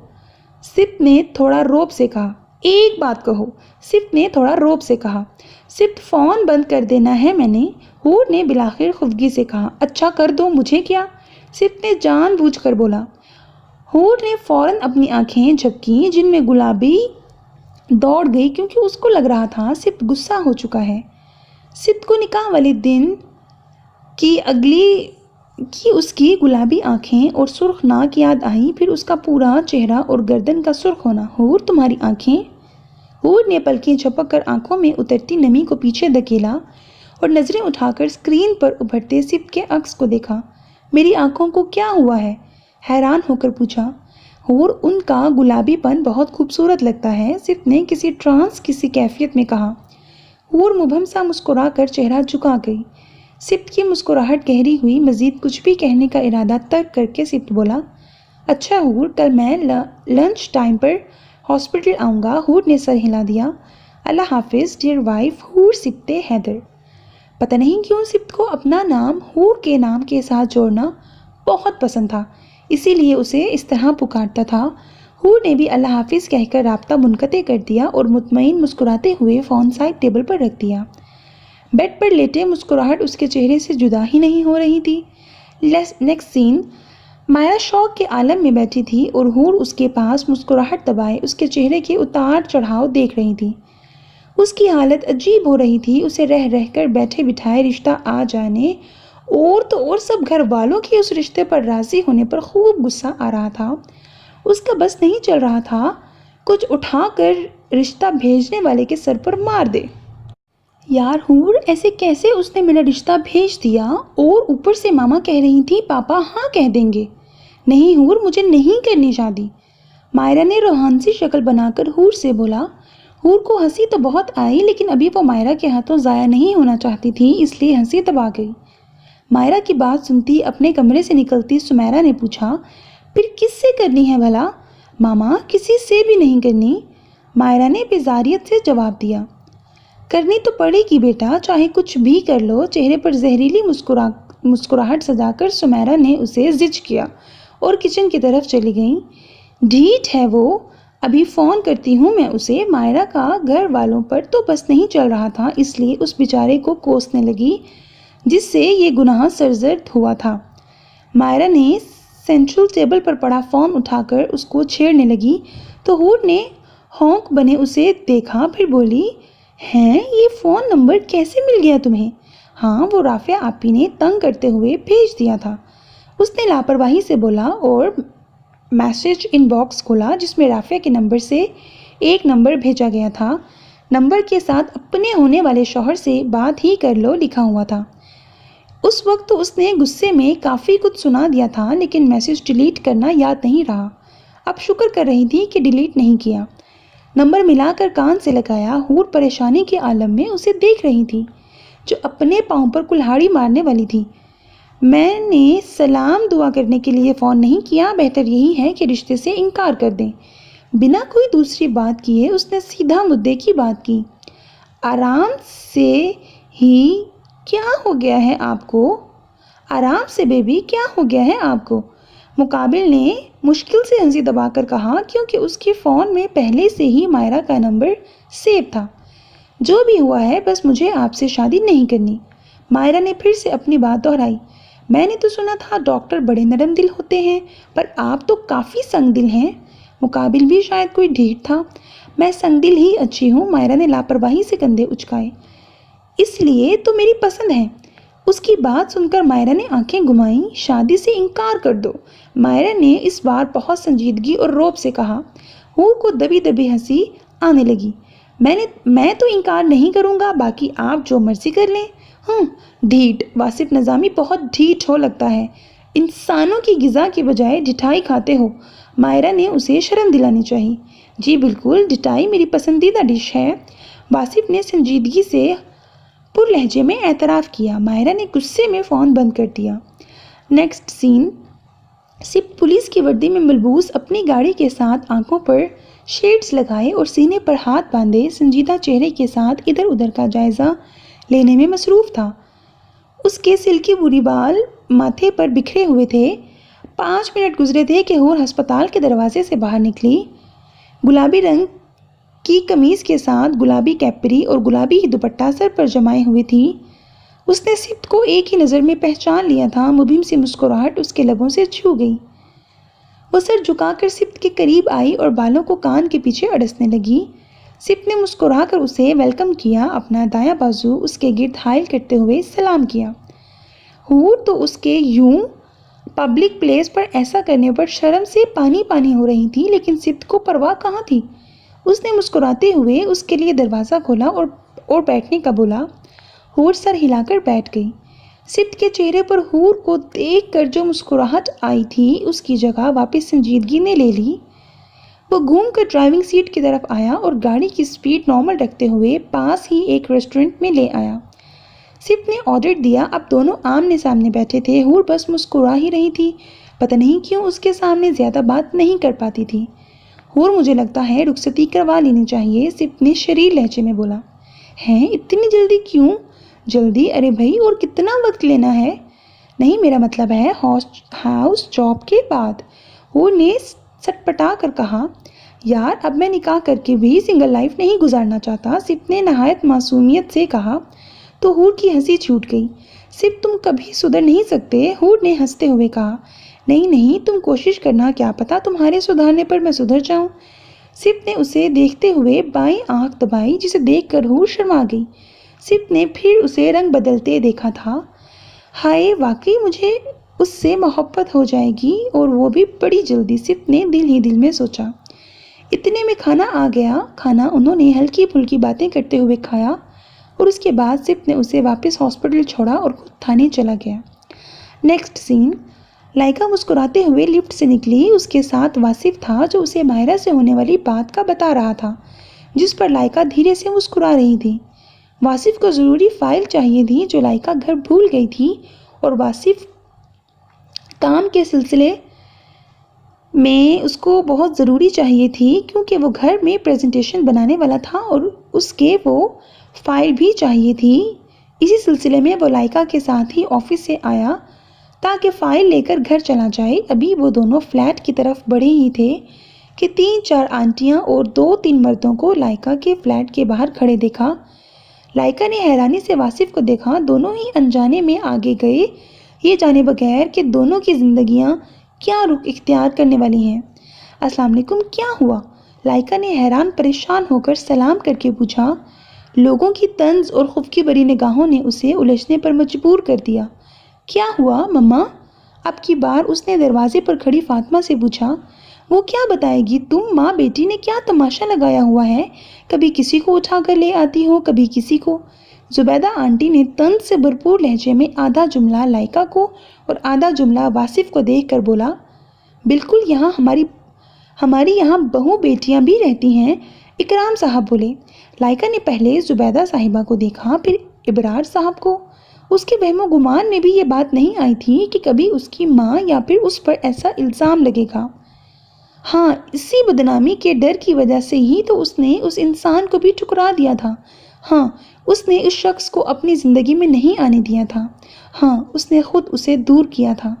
سبط نے تھوڑا روب سے کہا۔ ایک بات کہو، سبط نے تھوڑا روب سے کہا۔ سبط فون بند کر دینا ہے میں نے، حور نے بلاخر خفگی سے کہا۔ اچھا کر دو، مجھے کیا؟ سبط نے جان بوجھ کر بولا۔ حور نے فوراً اپنی آنکھیں جھپکیں جن میں گلابی دوڑ گئی کیونکہ اس کو لگ رہا تھا سبط غصہ ہو چکا ہے۔ سبط کو نکاح والے دن کی اس کی گلابی آنکھیں اور سرخ ناک یاد آئیں، پھر اس کا پورا چہرہ اور گردن کا سرخ ہونا۔ حور تمہاری آنکھیں؟ حور نے پلکیں جھپک کر آنکھوں میں اترتی نمی کو پیچھے دھکیلا اور نظریں اٹھا کر اسکرین پر ابھرتے سبط کے عکس کو دیکھا۔ میری آنکھوں کو کیا ہوا ہے؟ حیران ہو کر پوچھا۔ حور ان کا گلابی پن بہت خوبصورت لگتا ہے، سبط نے کسی ٹرانس کسی کیفیت میں کہا۔ حور مبہم سا مسکرا کر چہرہ جھکا گئی۔ سبط کی مسکراہٹ گہری ہوئی۔ مزید کچھ بھی کہنے کا ارادہ ترک کر کے سبط بولا، اچھا حور، کل میں لنچ ٹائم پر ہاسپٹل آؤں گا۔ حور نے سر ہلا دیا۔ اللہ حافظ ڈیئر وائف حور سبط حیدر۔ پتہ نہیں کیوں سبط کو اپنا نام حور کے نام کے ساتھ جوڑنا بہت پسند تھا، اسی لیے اسے اس طرح پکارتا تھا۔ حور نے بھی اللہ حافظ کہہ کر رابطہ منقطع کر دیا اور مطمئن مسکراتے ہوئے فون سائڈ ٹیبل پر رکھ دیا۔ بیڈ پر لیٹے مسکراہٹ اس کے چہرے سے جدا ہی نہیں ہو رہی تھی۔ نیکسٹ سین، مائرہ شوق کے عالم میں بیٹھی تھی اور حور اس کے پاس مسکراہٹ دبائے اس کے چہرے کے اتار چڑھاؤ دیکھ رہی تھی۔ اس کی حالت عجیب ہو رہی تھی، اسے رہ رہ کر بیٹھے بٹھائے رشتہ آ جانے اور تو اور سب گھر والوں کی اس رشتے پر راضی ہونے پر خوب غصہ آ رہا تھا۔ اس کا بس نہیں چل رہا تھا کچھ اٹھا کر رشتہ بھیجنے والے کے سر پر مار دے۔ یار حور، ایسے کیسے اس نے میرا رشتہ بھیج دیا؟ اور اوپر سے ماما کہہ رہی تھی پاپا ہاں کہہ دیں گے۔ نہیں حور، مجھے نہیں کرنی شادی، مائرہ نے روحانسی شکل بنا کر حور سے بولا۔ حور کو ہنسی تو بہت آئی، لیکن ابھی وہ مائرہ کے ہاتھوں ضائع نہیں ہونا چاہتی تھی، اس لیے ہنسی دبا گئی۔ مائرہ کی بات سنتی اپنے کمرے سے نکلتی سمیرہ نے پوچھا، پھر کس سے کرنی ہے بھلا؟ ماما کسی سے بھی نہیں کرنی، مائرہ نے بیزاریت سے جواب دیا۔ کرنی تو پڑے گی بیٹا، چاہے کچھ بھی کر لو۔ چہرے پر زہریلی مسکراہٹ سجا کر سمیرہ نے اسے زج کیا اور کچن کی طرف چلی گئیں۔ ڈھیٹ ہے وہ، ابھی فون کرتی ہوں میں اسے۔ مائرہ کا گھر والوں پر تو بس نہیں چل رہا تھا، اس لیے اس بیچارے کو کوسنے لگی جس سے یہ گناہ سرزد ہوا تھا۔ مائرہ نے سینٹرل ٹیبل پر پڑا فون اٹھا کر اس کو چھیڑنے لگی تو حور نے ہونک بنے اسے دیکھا، پھر بولی، ہیں یہ فون نمبر کیسے مل گیا تمہیں؟ ہاں، وہ رافعہ آپی نے تنگ کرتے ہوئے بھیج دیا تھا، اس نے لاپرواہی سے بولا اور میسج ان باکس کھولا جس میں رافعہ کے نمبر سے ایک نمبر بھیجا گیا تھا، نمبر کے ساتھ اپنے ہونے والے شوہر سے بات ہی کر لو لکھا ہوا تھا۔ اس وقت تو اس نے غصے میں کافی کچھ سنا دیا تھا، لیکن میسج ڈیلیٹ کرنا یاد نہیں رہا۔ اب شکر کر رہی تھی کہ ڈیلیٹ نہیں کیا۔ نمبر ملا کر کان سے لگایا، حور پریشانی کے عالم میں اسے دیکھ رہی تھی جو اپنے پاؤں پر کلہاڑی مارنے والی تھی۔ میں نے سلام دعا کرنے کے لیے فون نہیں کیا، بہتر یہی ہے کہ رشتے سے انکار کر دیں۔ بنا کوئی دوسری بات کیے اس نے سیدھا مدعے کی بات کی۔ آرام سے ہی، کیا ہو گیا ہے آپ کو؟ آرام سے بیبی، کیا ہو گیا ہے آپ کو؟ مقابل نے مشکل سے ہنسی دبا کر کہا، کیونکہ اس کے فون میں پہلے سے ہی مائرہ کا نمبر سیو تھا۔ جو بھی ہوا ہے، بس مجھے آپ سے شادی نہیں کرنی۔ مائرہ نے پھر سے اپنی بات دہرائی۔ میں نے تو سنا تھا ڈاکٹر بڑے نرم دل ہوتے ہیں، پر آپ تو کافی سنگ دل ہیں۔ مقابل بھی شاید کوئی ڈھیٹ تھا۔ میں سنگ دل ہی اچھی ہوں، مائرہ نے لاپرواہی سے کندھے اچکائے۔ اس لیے تو میری پسند ہے۔ اس کی بات سن کر مائرہ نے آنکھیں گھمائیں۔ شادی سے انکار کر دو، مائرہ نے اس بار بہت سنجیدگی اور رعب سے کہا۔ حور کو دبی دبی ہنسی آنے لگی۔ میں تو انکار نہیں کروں گا، باقی آپ جو مرضی کر لیں۔ ڈھیٹ، واصف نظامی بہت ڈھیٹ ہو لگتا ہے، انسانوں کی غذا کی بجائے ڈھٹائی کھاتے ہو۔ مائرہ نے اسے شرم دلانی چاہی۔ جی بالکل، ڈھٹائی میری پسندیدہ ڈش ہے، واصف نے سنجیدگی سے پر لہجے میں اعتراف کیا۔ مائرہ نے غصے میں فون بند کر دیا۔ نیکسٹ سین، سپت پولیس کی وردی میں ملبوس اپنی گاڑی کے ساتھ آنکھوں پر شیڈز لگائے اور سینے پر ہاتھ باندھے سنجیدہ چہرے کے ساتھ ادھر ادھر کا جائزہ لینے میں مصروف تھا۔ اس کے سلکی بری بال ماتھے پر بکھرے ہوئے تھے۔ 5 منٹ گزرے تھے کہ حور ہسپتال کے دروازے سے باہر نکلی۔ گلابی رنگ کی قمیض کے ساتھ گلابی کیپری اور گلابی ہی دوپٹہ سر پر جمائے ہوئے تھی۔ اس نے سپت کو ایک ہی نظر میں پہچان لیا تھا۔ مبہم سی مسکراہٹ اس کے لبوں سے چھو گئی۔ وہ سر جھکا کر سپت کے قریب آئی اور بالوں کو کان کے پیچھے اڑسنے لگی۔ سپت نے مسکرا کر اسے ویلکم کیا، اپنا دایاں بازو اس کے گرد حائل کرتے ہوئے سلام کیا۔ حور تو اس کے یوں پبلک پلیس پر ایسا کرنے پر شرم سے پانی پانی ہو رہی تھی، لیکن سپت کو پرواہ کہاں تھی۔ اس نے مسکراتے ہوئے اس کے لیے دروازہ کھولا اور بیٹھنے کا بولا۔ حور سر ہلا کر بیٹھ گئی۔ سپت کے چہرے پر حور کو دیکھ کر جو مسکراہٹ آئی تھی اس کی جگہ واپس سنجیدگی نے لے لی۔ وہ گھوم کر ڈرائیونگ سیٹ کی طرف آیا اور گاڑی کی سپیڈ نارمل رکھتے ہوئے پاس ہی ایک ریسٹورنٹ میں لے آیا۔ سپت نے آرڈر دیا۔ اب دونوں آمنے سامنے بیٹھے تھے۔ حور بس مسکرا ہی رہی تھی، پتہ نہیں کیوں اس کے سامنے زیادہ بات نہیں کر پاتی تھی۔ حور مجھے لگتا ہے رخصتی کروا لینی چاہیے، سپت نے شریر لہجے میں بولا۔ ہیں، اتنی جلدی کیوں؟ جلدی؟ ارے بھائی، اور کتنا وقت لینا ہے؟ نہیں، میرا مطلب ہے ہاؤس جاب کے بعد، حور نے سٹپٹا کر کہا۔ یار، اب میں نکاح کر کے بھی سنگل لائف نہیں گزارنا چاہتا، سپت نے نہایت معصومیت سے کہا۔ تو حور کی ہنسی چھوٹ گئی۔ سپت، تم کبھی سدھر نہیں سکتے، حور نے ہنستے ہوئے کہا۔ نہیں نہیں، تم کوشش کرنا، کیا پتا تمہارے سدھارنے پر میں سدھر جاؤں۔ سپت نے اسے دیکھتے ہوئے بائیں آنکھ دبائی، جسے دیکھ کر حور شرما گئی۔ سپت نے پھر اسے رنگ بدلتے دیکھا تھا۔ ہائے، واقعی مجھے اس سے محبت ہو جائے گی، اور وہ بھی بڑی جلدی، سپت نے دل ہی دل میں سوچا۔ اتنے میں کھانا آ گیا۔ کھانا انہوں نے ہلکی پھلکی باتیں کرتے ہوئے کھایا، اور اس کے بعد سپت نے اسے واپس ہاسپٹل چھوڑا اور خود تھانے چلا گیا۔ نیکسٹ سین، لائکا مسکراتے ہوئے لفٹ سے نکلی۔ اس کے ساتھ واصف تھا جو اسے مائرہ سے ہونے والی بات کا بتا رہا تھا، جس پر لائکا دھیرے سے مسکرا رہی تھی۔ واصف کو ضروری فائل چاہیے تھی جو لائکا گھر بھول گئی تھی، اور واصف کام کے سلسلے میں اس کو بہت ضروری چاہیے تھی، کیونکہ وہ گھر میں پریزنٹیشن بنانے والا تھا اور اس کے وہ فائل بھی چاہیے تھی۔ اسی سلسلے میں وہ لائکا کے ساتھ ہی آفس سے آیا تاکہ فائل لے کر گھر چلا جائے۔ ابھی وہ دونوں فلیٹ کی طرف بڑھے ہی تھے کہ 3-4 آنٹیاں اور 2-3 مردوں کو لائکا کے فلیٹ کے باہر کھڑے دیکھا۔ لائکا نے حیرانی سے واصف کو دیکھا۔ دونوں ہی انجانے میں آگے گئے، یہ جانے بغیر کہ دونوں کی زندگیاں کیا رخ اختیار کرنے والی ہیں۔ السلام علیکم، کیا ہوا؟ لائکا نے حیران پریشان ہو کر سلام کر کے پوچھا۔ لوگوں کی طنز اور خفگی بری نگاہوں نے اسے الجھنے پر مجبور کر دیا۔ کیا ہوا مما؟ اب کی بار اس نے دروازے پر کھڑی فاطمہ سے پوچھا۔ وہ کیا بتائے گی؟ تم ماں بیٹی نے کیا تماشا لگایا ہوا ہے؟ کبھی کسی کو اٹھا کر لے آتی ہو، کبھی کسی کو۔ زبیدہ آنٹی نے طنز سے بھرپور لہجے میں آدھا جملہ لائکا کو اور آدھا جملہ واصف کو دیکھ کر بولا، بالکل یہاں ہماری یہاں بہو بیٹیاں بھی رہتی ہیں۔ اکرام صاحب بولے۔ لائکا نے پہلے زبیدہ صاحبہ کو دیکھا، پھر ابرار صاحب کو۔ اس کے وہم و گمان میں بھی یہ بات نہیں آئی تھی کہ کبھی اس کی ماں یا پھر اس پر ایسا الزام لگے گا۔ ہاں، اسی بدنامی کے ڈر کی وجہ سے ہی تو اس نے اس انسان کو بھی ٹھکرا دیا تھا۔ ہاں، اس نے اس شخص کو اپنی زندگی میں نہیں آنے دیا تھا۔ ہاں، اس نے خود اسے دور کیا تھا،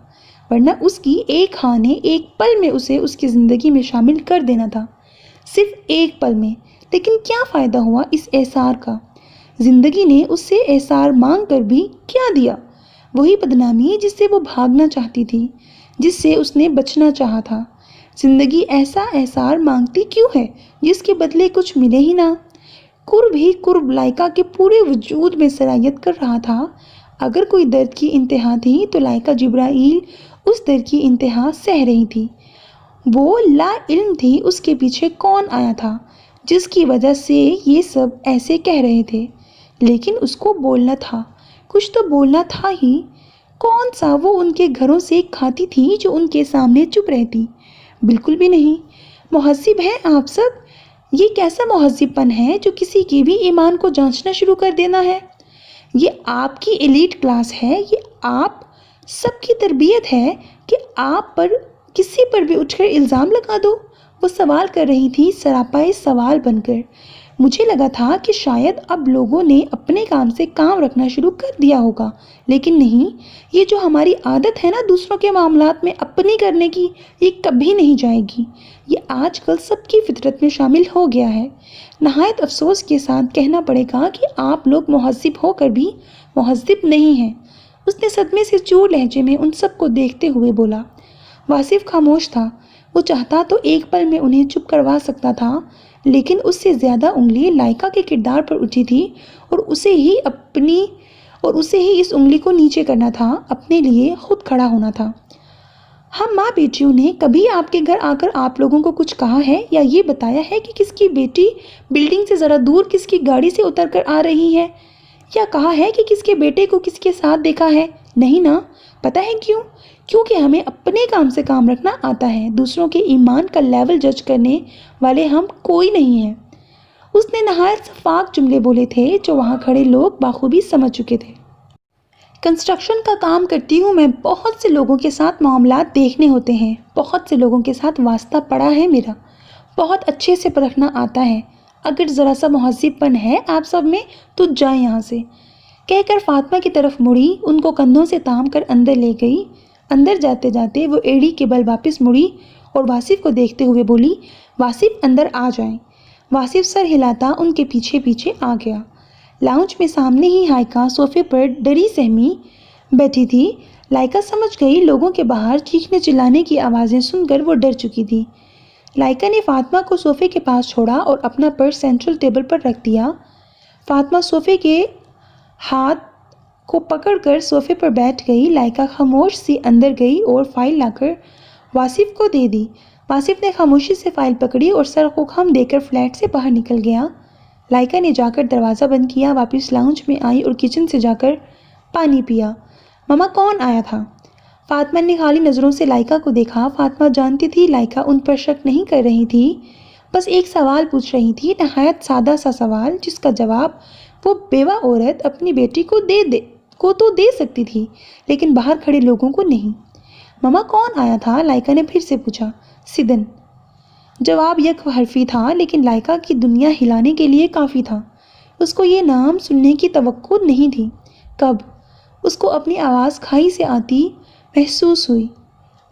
ورنہ اس کی ایک ہاں نے ایک پل میں اسے اس کی زندگی میں شامل کر دینا تھا، صرف ایک پل میں۔ لیکن کیا فائدہ ہوا اس احسار کا؟ زندگی نے اس سے احسار مانگ کر بھی کیا دیا؟ وہی بدنامی جس سے وہ بھاگنا چاہتی تھی، جس سے اس نے بچنا چاہا تھا۔ زندگی ایسا احسار مانگتی کیوں ہے جس کے بدلے کچھ ملے ہی نہ؟ قرب ہی قرب لائکا کے پورے وجود میں سرایت کر رہا تھا۔ اگر کوئی درد کی انتہا تھی تو لائکا جبرائیل اس درد کی انتہا سہ رہی تھی۔ وہ لا علم تھی اس کے پیچھے کون آیا تھا جس کی وجہ سے یہ سب ایسے کہہ رہے تھے، لیکن اس کو بولنا تھا، کچھ تو بولنا تھا ہی۔ کون سا وہ ان کے گھروں سے کھاتی تھی جو ان کے سامنے چپ رہتی؟ بالکل بھی نہیں۔ مہذب ہیں آپ سب؟ یہ کیسا مہذب پن ہے جو کسی کی بھی ایمان کو جانچنا شروع کر دینا ہے؟ یہ آپ کی ایلیٹ کلاس ہے، یہ آپ سب کی تربیت ہے کہ آپ پر کسی پر بھی اٹھ کر الزام لگا دو۔ وہ سوال کر رہی تھی سراپائے سوال بن کر۔ مجھے لگا تھا کہ شاید اب لوگوں نے اپنے کام سے کام رکھنا شروع کر دیا ہوگا، لیکن نہیں، یہ جو ہماری عادت ہے نا دوسروں کے معاملات میں اپنی کرنے کی، یہ کبھی نہیں جائے گی۔ یہ آج کل سب کی فطرت میں شامل ہو گیا ہے۔ نہایت افسوس کے ساتھ کہنا پڑے گا کہ آپ لوگ مہذب ہو کر بھی مہذب نہیں ہیں۔ اس نے صدمے سے چور لہجے میں ان سب کو دیکھتے ہوئے بولا۔ واصف خاموش تھا۔ وہ چاہتا تو ایک پل میں انہیں چپ کروا سکتا تھا، لیکن اس سے زیادہ انگلی لائکا کے کردار پر اٹھی تھی اور اسے ہی اس انگلی کو نیچے کرنا تھا، اپنے لیے خود کھڑا ہونا تھا۔ ہم ماں بیٹیوں نے کبھی آپ کے گھر آ کر آپ لوگوں کو کچھ کہا ہے یا یہ بتایا ہے کہ کس کی بیٹی بلڈنگ سے ذرا دور کس کی گاڑی سے اتر کر آ رہی ہے، یا کہا ہے کہ کس کے بیٹے کو کس کے ساتھ دیکھا ہے؟ نہیں نا۔ پتہ ہے کیوں؟ کیونکہ ہمیں اپنے کام سے کام رکھنا آتا ہے، دوسروں کے ایمان کا لیول جج کرنے والے ہم کوئی نہیں ہیں۔ اس نے نہایت شفاف جملے بولے تھے جو وہاں کھڑے لوگ بخوبی سمجھ چکے تھے۔ کنسٹرکشن کا کام کرتی ہوں میں، بہت سے لوگوں کے ساتھ معاملات دیکھنے ہوتے ہیں، بہت سے لوگوں کے ساتھ واسطہ پڑا ہے میرا، بہت اچھے سے پرکھنا آتا ہے۔ اگر ذرا سا مہذب پن ہے آپ سب میں تو جائیں یہاں سے، کہہ کر فاطمہ کی طرف مڑی، ان کو کندھوں سے تام کر اندر لے گئی۔ اندر جاتے جاتے وہ ایڑی کے بل واپس مڑی اور واصف کو دیکھتے ہوئے بولی، واصف اندر آ جائیں۔ واصف سر ہلاتا ان کے پیچھے پیچھے آ گیا۔ لاؤنج میں سامنے ہی ہائیکا صوفے پر ڈری سہمی بیٹھی تھی۔ لائکا سمجھ گئی لوگوں کے باہر چیخنے چلانے کی آوازیں سن کر وہ ڈر چکی تھی۔ لائکا نے فاطمہ کو صوفے کے پاس چھوڑا اور اپنا پرس سینٹرل ٹیبل پر رکھ دیا۔ فاطمہ صوفے کے ہاتھ کو پکڑ کر صوفے پر بیٹھ گئی۔ لائکا خاموش سی اندر گئی اور فائل لا کر واصف کو دے دی۔ واصف نے خاموشی سے فائل پکڑی اور سر کو خم دے کر فلیٹ سے باہر نکل گیا۔ لائکا نے جا کر دروازہ بند کیا، واپس لاؤنج میں آئی اور کچن سے جا کر پانی پیا۔ مما کون آیا تھا؟ فاطمہ نے خالی نظروں سے لائکا کو دیکھا۔ فاطمہ جانتی تھی لائکا ان پر شک نہیں کر رہی تھی، بس ایک سوال پوچھ رہی تھی، نہایت سادہ سا سوال جس کا جواب وہ بیوہ عورت اپنی بیٹی کو تو دے سکتی تھی، لیکن باہر کھڑے لوگوں کو نہیں۔ مما کون آیا تھا؟ لائکا نے پھر سے پوچھا۔ سدن۔ جواب یک حرفی تھا، لیکن لائکا کی دنیا ہلانے کے لیے کافی تھا۔ اس کو یہ نام سننے کی توقع نہیں تھی۔ کب؟ اس کو اپنی آواز کھائی سے آتی محسوس ہوئی۔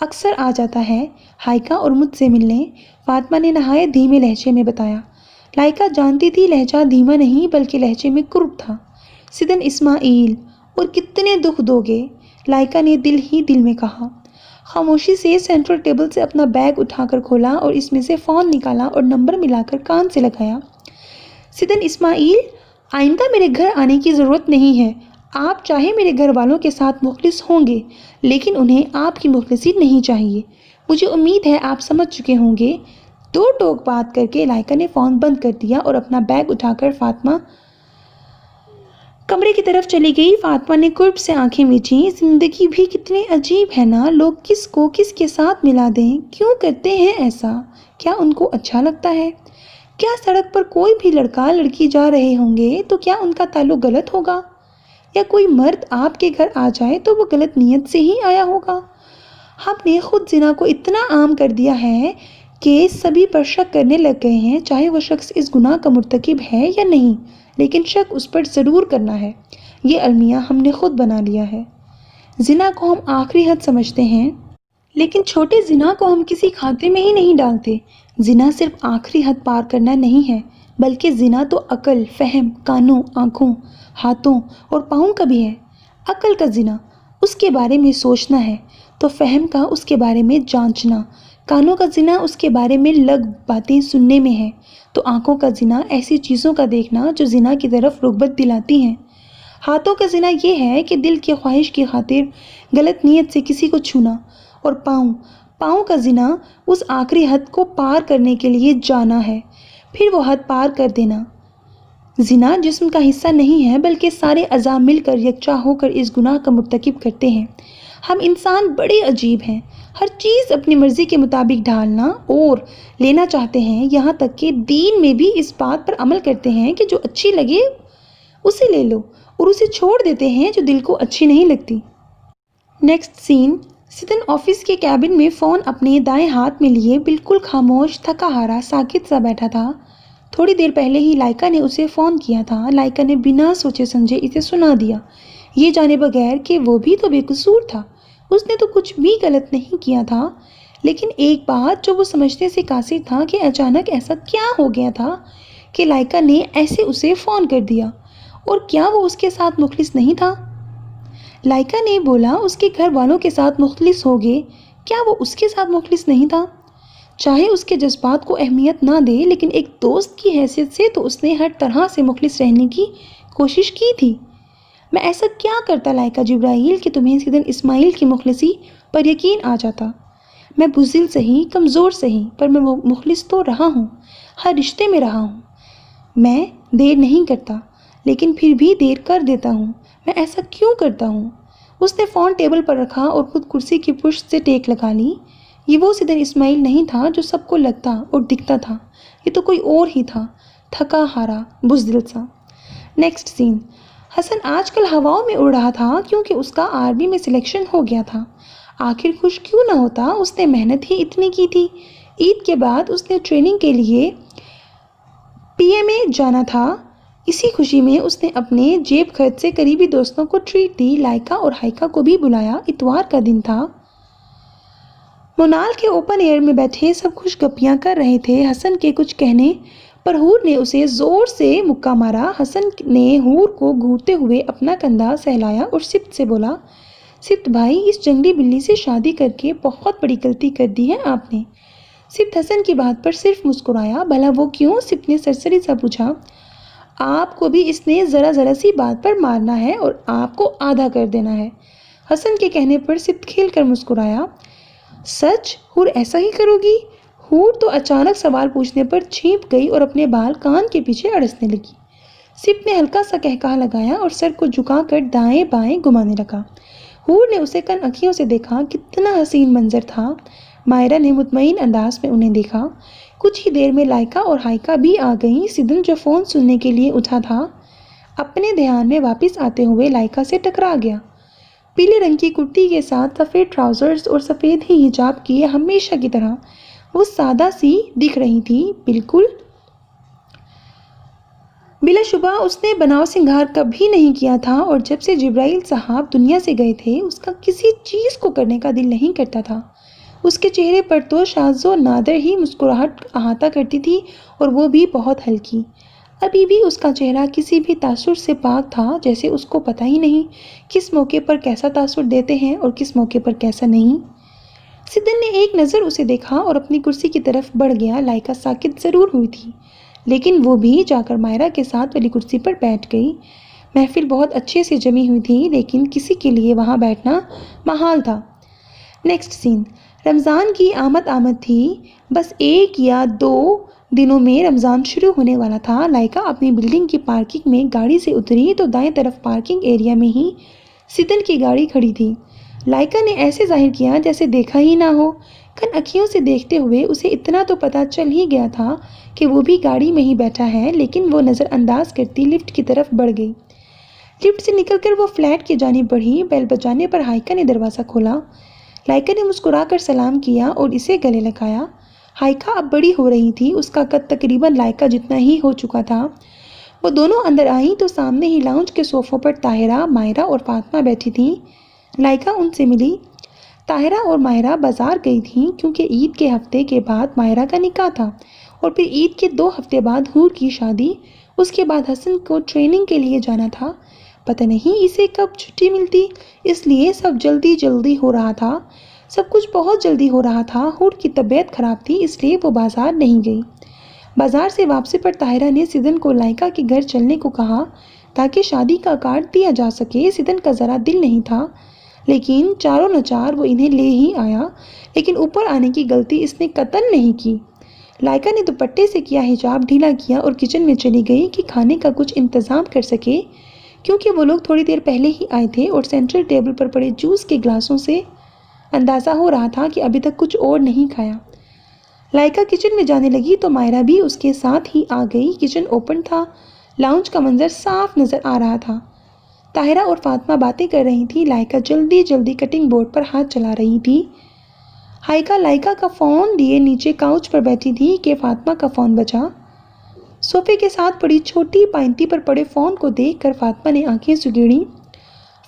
اکثر آ جاتا ہے ہائیکا اور مجھ سے ملنے، فاطمہ نے نہایت دھیمے لہجے میں بتایا۔ لائکا جانتی تھی لہجہ دھیما نہیں بلکہ لہجے میں قرب تھا۔ سدن اسماعیل، اور کتنے دکھ دو گے، لائکا نے دل ہی دل میں کہا۔ خاموشی سے سینٹرل ٹیبل سے اپنا بیگ اٹھا کر کھولا اور اس میں سے فون نکالا اور نمبر ملا کر کان سے لگایا۔ سدن اسماعیل، آئندہ میرے گھر آنے کی ضرورت نہیں ہے۔ آپ چاہے میرے گھر والوں کے ساتھ مخلص ہوں گے، لیکن انہیں آپ کی مخلصی نہیں چاہیے۔ مجھے امید ہے آپ سمجھ چکے ہوں گے۔ دو ٹوک بات کر کے لائکا نے فون بند کر دیا اور اپنا بیگ اٹھا کر فاطمہ کمرے کی طرف چلی گئی۔ فاطمہ نے قرب سے آنکھیں میچیں۔ زندگی بھی کتنی عجیب ہے نا، لوگ کس کو کس کے ساتھ ملا دیں، کیوں کرتے ہیں ایسا؟ کیا ان کو اچھا لگتا ہے؟ کیا سڑک پر کوئی بھی لڑکا لڑکی جا رہے ہوں گے تو کیا ان کا تعلق غلط ہوگا؟ یا کوئی مرد آپ کے گھر آ جائے تو وہ غلط نیت سے ہی آیا ہوگا؟ ہم نے خود زنا کو اتنا عام کر دیا ہے کہ سبھی پر شک کرنے لگ گئے ہیں، چاہے وہ شخص اس گناہ کا مرتکب ہے یا نہیں، لیکن شک اس پر ضرور کرنا ہے۔ یہ المیہ ہم نے خود بنا لیا ہے۔ زنا کو ہم آخری حد سمجھتے ہیں، لیکن چھوٹے زنا کو ہم کسی کھاتے میں ہی نہیں ڈالتے۔ زنا صرف آخری حد پار کرنا نہیں ہے، بلکہ زنا تو عقل، فہم، کانوں، آنکھوں، ہاتھوں اور پاؤں کا بھی ہے۔ عقل کا زنا اس کے بارے میں سوچنا ہے، تو فہم کا اس کے بارے میں جانچنا، کانوں کا زنا اس کے بارے میں لگ باتیں سننے میں ہے، تو آنکھوں کا زنا ایسی چیزوں کا دیکھنا جو زنا کی طرف رغبت دلاتی ہیں۔ ہاتھوں کا زنا یہ ہے کہ دل کی خواہش کی خاطر غلط نیت سے کسی کو چھونا، اور پاؤں کا زنا اس آخری حد کو پار کرنے کے لیے جانا ہے، پھر وہ حد پار کر دینا۔ زنا جسم کا حصہ نہیں ہے، بلکہ سارے اعضاء مل کر یکجا ہو کر اس گناہ کا مرتکب کرتے ہیں۔ ہم انسان بڑے عجیب ہیں، ہر چیز اپنی مرضی کے مطابق ڈھالنا اور لینا چاہتے ہیں، یہاں تک کہ دین میں بھی اس بات پر عمل کرتے ہیں کہ جو اچھی لگے اسے لے لو، اور اسے چھوڑ دیتے ہیں جو دل کو اچھی نہیں لگتی۔ نیکسٹ سین، ستن آفس کے کیبن میں فون اپنے دائیں ہاتھ میں لیے بالکل خاموش، تھکا ہارا، ساکت سا بیٹھا تھا۔ تھوڑی دیر پہلے ہی لائکا نے اسے فون کیا تھا۔ لائکا نے بنا سوچے سمجھے اسے سنا دیا، یہ جانے بغیر کہ وہ بھی تو بے قصور تھا، اس نے تو کچھ بھی غلط نہیں کیا تھا۔ لیکن ایک بات جو وہ سمجھنے سے قاصر تھا کہ اچانک ایسا کیا ہو گیا تھا کہ لائکا نے ایسے اسے فون کر دیا، اور کیا وہ اس کے ساتھ مخلص نہیں تھا؟ لائکا نے بولا اس کے گھر والوں کے ساتھ مخلص ہوگے، کیا وہ اس کے ساتھ مخلص نہیں تھا؟ چاہے اس کے جذبات کو اہمیت نہ دے، لیکن ایک دوست کی حیثیت سے تو اس نے ہر طرح سے مخلص رہنے کی کوشش کی تھی۔ میں ایسا کیا کرتا لائکا جبرائیل کہ تمہیں سیدن اسماعیل کی مخلصی پر یقین آ جاتا؟ میں بزدل سہی، کمزور سہی، پر میں مخلص تو رہا ہوں، ہر رشتے میں رہا ہوں۔ میں دیر نہیں کرتا، لیکن پھر بھی دیر کر دیتا ہوں۔ میں ایسا کیوں کرتا ہوں؟ اس نے فون ٹیبل پر رکھا اور خود کرسی کی پشت سے ٹیک لگا لی۔ یہ وہ سیدن اسماعیل نہیں تھا جو سب کو لگتا اور دکھتا تھا، یہ تو کوئی اور ہی تھا، تھکا ہارا، بزدل سا۔ نیکسٹ سین، حسن آج کل ہواؤں میں اڑ رہا تھا کیونکہ اس کا آرمی میں سلیکشن ہو گیا تھا۔ آخر خوش کیوں نہ ہوتا، اس نے محنت ہی اتنی کی تھی۔ عید کے بعد اس نے ٹریننگ کے لیے PMA جانا تھا۔ اسی خوشی میں اس نے اپنے جیب خرچ سے قریبی دوستوں کو ٹریٹ دی، لائکا اور ہائکا کو بھی بلایا۔ اتوار کا دن تھا، مونال کے اوپن ایئر میں بیٹھے سب خوش گپیاں کر رہے تھے۔ حسن کے کچھ کہنے پر حور نے اسے زور سے مکہ مارا۔ حسن نے حور کو گھورتے ہوئے اپنا کندھا سہلایا اور سبت سے بولا، سبت بھائی، اس جنگلی بلی سے شادی کر کے بہت بڑی غلطی کر دی ہے آپ نے۔ سبت حسن کی بات پر صرف مسکرایا۔ بھلا وہ کیوں؟ سبت نے سرسری سا پوچھا۔ آپ کو بھی اس نے ذرا سی بات پر مارنا ہے اور آپ کو آدھا کر دینا ہے۔ حسن کے کہنے پر سبت کھل کر مسکرایا۔ سچ؟ حور ایسا ہی کرو گی؟ حور تو اچانک سوال پوچھنے پر چھینپ گئی اور اپنے بال کان کے پیچھے اڑسنے لگی۔ سبت نے ہلکا سا کہکہا لگایا اور سر کو جھکا کر دائیں بائیں گھمانے لگا۔ حور نے اسے کن اکھیوں سے دیکھا۔ کتنا حسین منظر تھا۔ مائرہ نے مطمئن انداز میں انہیں دیکھا۔ کچھ ہی دیر میں لائکا اور ہائکا بھی آ گئیں۔ سیدن جو فون سننے کے لیے اٹھا تھا، اپنے دھیان میں واپس آتے ہوئے لائکا سے ٹکرا گیا۔ پیلے رنگ کی کرتی کے ساتھ سفید ٹراؤزرز اور سفید ہی حجاب کیے ہمیشہ کی طرح وہ سادہ سی دکھ رہی تھی، بالکل بلا شبہ اس نے بناؤ سنگھار کبھی نہیں کیا تھا، اور جب سے جبرائیل صاحب دنیا سے گئے تھے اس کا کسی چیز کو کرنے کا دل نہیں کرتا تھا۔ اس کے چہرے پر تو شاذ و نادر ہی مسکراہٹ احاطہ کرتی تھی، اور وہ بھی بہت ہلکی۔ ابھی بھی اس کا چہرہ کسی بھی تاثر سے پاک تھا، جیسے اس کو پتہ ہی نہیں کس موقع پر کیسا تاثر دیتے ہیں اور کس موقع پر کیسا نہیں۔ سدن نے ایک نظر اسے دیکھا اور اپنی کرسی کی طرف بڑھ گیا۔ لائکا ساکت ضرور ہوئی تھی، لیکن وہ بھی جا کر مائرہ کے ساتھ والی کرسی پر بیٹھ گئی۔ محفل بہت اچھے سے جمی ہوئی تھی، لیکن کسی کے لیے وہاں بیٹھنا محال تھا۔ نیکسٹ سین، رمضان کی آمد تھی۔ بس 1 یا 2 دنوں میں رمضان شروع ہونے والا تھا۔ لائکا اپنی بلڈنگ کی پارکنگ میں گاڑی سے اتری تو دائیں طرف پارکنگ ایریا میں ہی سدن کی گاڑی کھڑی تھی۔ لائکا نے ایسے ظاہر کیا جیسے دیکھا ہی نہ ہو۔ کن اکھیوں سے دیکھتے ہوئے اسے اتنا تو پتہ چل ہی گیا تھا کہ وہ بھی گاڑی میں ہی بیٹھا ہے، لیکن وہ نظر انداز کرتی لفٹ کی طرف بڑھ گئی۔ لفٹ سے نکل کر وہ فلیٹ کی جانب بڑھی۔ بیل بجانے پر ہائیکا نے دروازہ کھولا۔ لائکا نے مسکرا کر سلام کیا اور اسے گلے لگایا۔ ہائیکا اب بڑی ہو رہی تھی، اس کا قد تقریباً لائکا جتنا ہی ہو چکا تھا۔ وہ دونوں اندر آئیں تو سامنے ہی لاؤنج کے صوفوں پر طاہرہ، مائرہ اور فاطمہ بیٹھی تھیں۔ لائکا ان سے ملی۔ طاہرہ اور مائرہ بازار گئی تھیں کیونکہ عید کے ہفتے کے بعد مائرہ کا نکاح تھا اور پھر عید کے 2 ہفتے بعد حور کی شادی۔ اس کے بعد حسن کو ٹریننگ کے لیے جانا تھا۔ پتہ نہیں اسے کب چھٹی ملتی، اس لیے سب جلدی ہو رہا تھا۔ سب کچھ بہت جلدی ہو رہا تھا۔ حور کی طبیعت خراب تھی، اس لیے وہ بازار نہیں گئی۔ بازار سے واپسی پر طاہرہ نے سدن کو لائکا کے گھر چلنے کو کہا تاکہ شادی کا کارڈ دیا جا سکے۔ سدن کا ذرا دل نہیں تھا، لیکن چاروں نچار وہ انہیں لے ہی آیا، لیکن اوپر آنے کی غلطی اس نے قطعاً نہیں کی۔ لائکا نے دوپٹے سے کیا حجاب ڈھیلا کیا اور کچن میں چلی گئی کہ کھانے کا کچھ انتظام کر سکے، کیونکہ وہ لوگ تھوڑی دیر پہلے ہی آئے تھے اور سینٹرل ٹیبل پر پڑے جوس کے گلاسوں سے اندازہ ہو رہا تھا کہ ابھی تک کچھ اور نہیں کھایا۔ لائکا کچن میں جانے لگی تو مائرہ بھی اس کے ساتھ ہی آ گئی۔ کچن اوپن تھا، لاؤنج کا منظر صاف نظر آ رہا تھا۔ طاہرہ اور فاطمہ باتیں کر رہی تھی۔ لائکا جلدی کٹنگ بورڈ پر ہاتھ چلا رہی تھی۔ ہائیکا لائکا کا فون لیے نیچے کاؤچ پر بیٹھی تھی کہ فاطمہ کا فون بجا۔ صوفے کے ساتھ پڑی چھوٹی پائنتی پر پڑے فون کو دیکھ کر فاطمہ نے آنکھیں سگیڑیں۔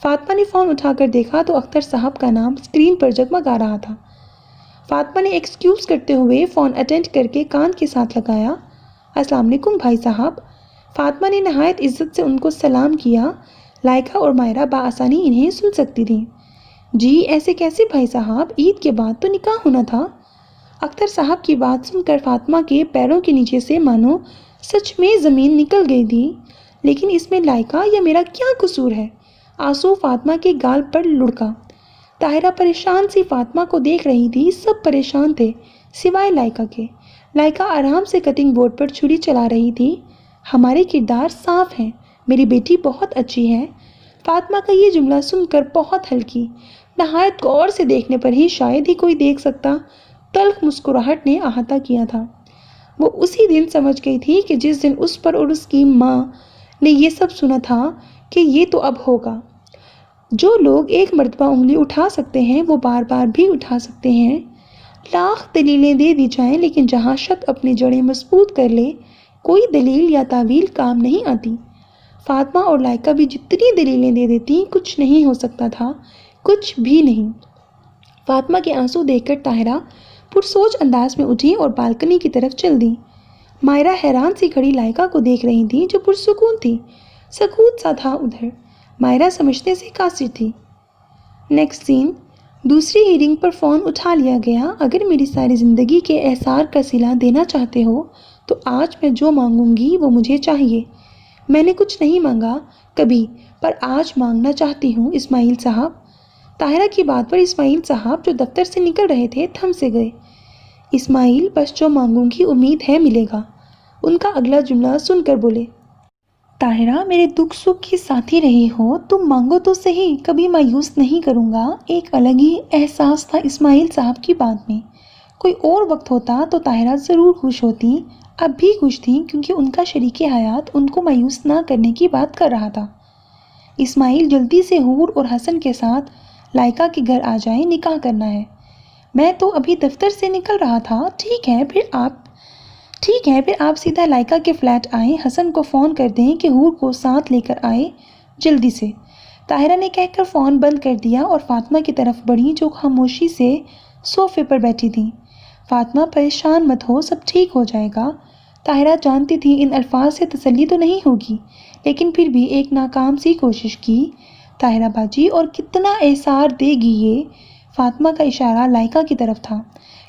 فاطمہ نے فون اٹھا کر دیکھا تو اختر صاحب کا نام اسکرین پر جگمگا رہا تھا۔ فاطمہ نے ایکسکیوز کرتے ہوئے فون اٹینڈ کر کے کان کے ساتھ لگایا۔ السلام علیکم بھائی صاحب۔ فاطمہ نے نہایت عزت سے ان کو سلام کیا۔ لائکا اور مائرہ بآسانی انہیں سن سکتی تھیں۔ جی ایسے کیسے بھائی صاحب، عید کے بعد تو نکاح ہونا تھا۔ اختر صاحب کی بات سن کر فاطمہ کے پیروں کے نیچے سے مانو سچ میں زمین نکل گئی تھی۔ لیکن اس میں لائکا یا میرا کیا قصور ہے؟ آنسو فاطمہ کے گال پر لڑکا۔ طاہرہ پریشان سی فاطمہ کو دیکھ رہی تھی۔ سب پریشان تھے سوائے لائکا کے۔ لائکا آرام سے کٹنگ بورڈ پر چھری چلا رہی تھی۔ ہمارے کردار صاف ہیں، میری بیٹی بہت اچھی ہے۔ فاطمہ کا یہ جملہ سن کر بہت ہلکی، نہایت غور سے دیکھنے پر ہی شاید ہی کوئی دیکھ سکتا، تلخ مسکراہٹ نے احاطہ کیا تھا۔ وہ اسی دن سمجھ گئی تھی کہ جس دن اس پر اور اس کی ماں نے یہ سب سنا تھا کہ یہ تو اب ہوگا۔ جو لوگ ایک مرتبہ انگلی اٹھا سکتے ہیں وہ بار بار بھی اٹھا سکتے ہیں۔ لاکھ دلیلیں دے دی جائیں، لیکن جہاں شک اپنی جڑیں مضبوط کر لے کوئی دلیل یا تعویل کام نہیں آتی۔ فاطمہ اور لائکا بھی جتنی دلیلیں دے دیتی کچھ نہیں ہو سکتا تھا، کچھ بھی نہیں۔ فاطمہ کے آنسو دیکھ کر طاہرہ پرسوچ انداز میں اٹھی اور بالکنی کی طرف چل دی۔ مائرہ حیران سی کھڑی لائکا کو دیکھ رہی تھی جو پرسکون تھی۔ سکوت سا تھا ادھر۔ مائرہ سمجھنے سے قاصر تھی۔ نیکسٹ سین، دوسری ہیرنگ پر فون اٹھا لیا گیا۔ اگر میری ساری زندگی کے احسار کا صلہ دینا چاہتے ہو تو آج میں جو مانگوں گی وہ مجھے چاہیے۔ میں نے کچھ نہیں مانگا کبھی، پر آج مانگنا چاہتی ہوں اسماعیل صاحب۔ طاہرہ کی بات پر اسماعیل صاحب جو دفتر سے نکل رہے تھے تھم سے گئے۔ اسماعیل بس جو مانگوں گی امید ہے ملے گا، ان کا اگلا جملہ سن کر بولے۔ طاہرہ میرے دکھ سکھ کی ساتھی رہی ہو، تم مانگو تو صحیح، کبھی مایوس نہیں کروں گا۔ ایک الگ ہی احساس تھا اسماعیل صاحب کی بات میں۔ کوئی اور وقت ہوتا تو طاہرہ ضرور خوش ہوتی، اب بھی خوش تھی کیونکہ ان کا شریک حیات ان کو مایوس نہ کرنے کی بات کر رہا تھا۔ اسماعیل جلدی سے حور اور حسن کے ساتھ لائکا کے گھر آ جائیں، نکاح کرنا ہے۔ میں تو ابھی دفتر سے نکل رہا تھا۔ ٹھیک ہے پھر آپ سیدھا لائکا کے فلیٹ آئیں، حسن کو فون کر دیں کہ حور کو ساتھ لے کر آئے جلدی سے۔ طاہرہ نے کہہ کر فون بند کر دیا اور فاطمہ کی طرف بڑھی جو خاموشی سے صوفے پر بیٹھی تھی۔ فاطمہ پریشان مت ہو، سب ٹھیک ہو جائے گا۔ طاہرہ جانتی تھی ان الفاظ سے تسلی تو نہیں ہوگی، لیکن پھر بھی ایک ناکام سی کوشش کی۔ طاہرہ باجی اور کتنا احسار دے گی یہ؟ فاطمہ کا اشارہ لائکا کی طرف تھا۔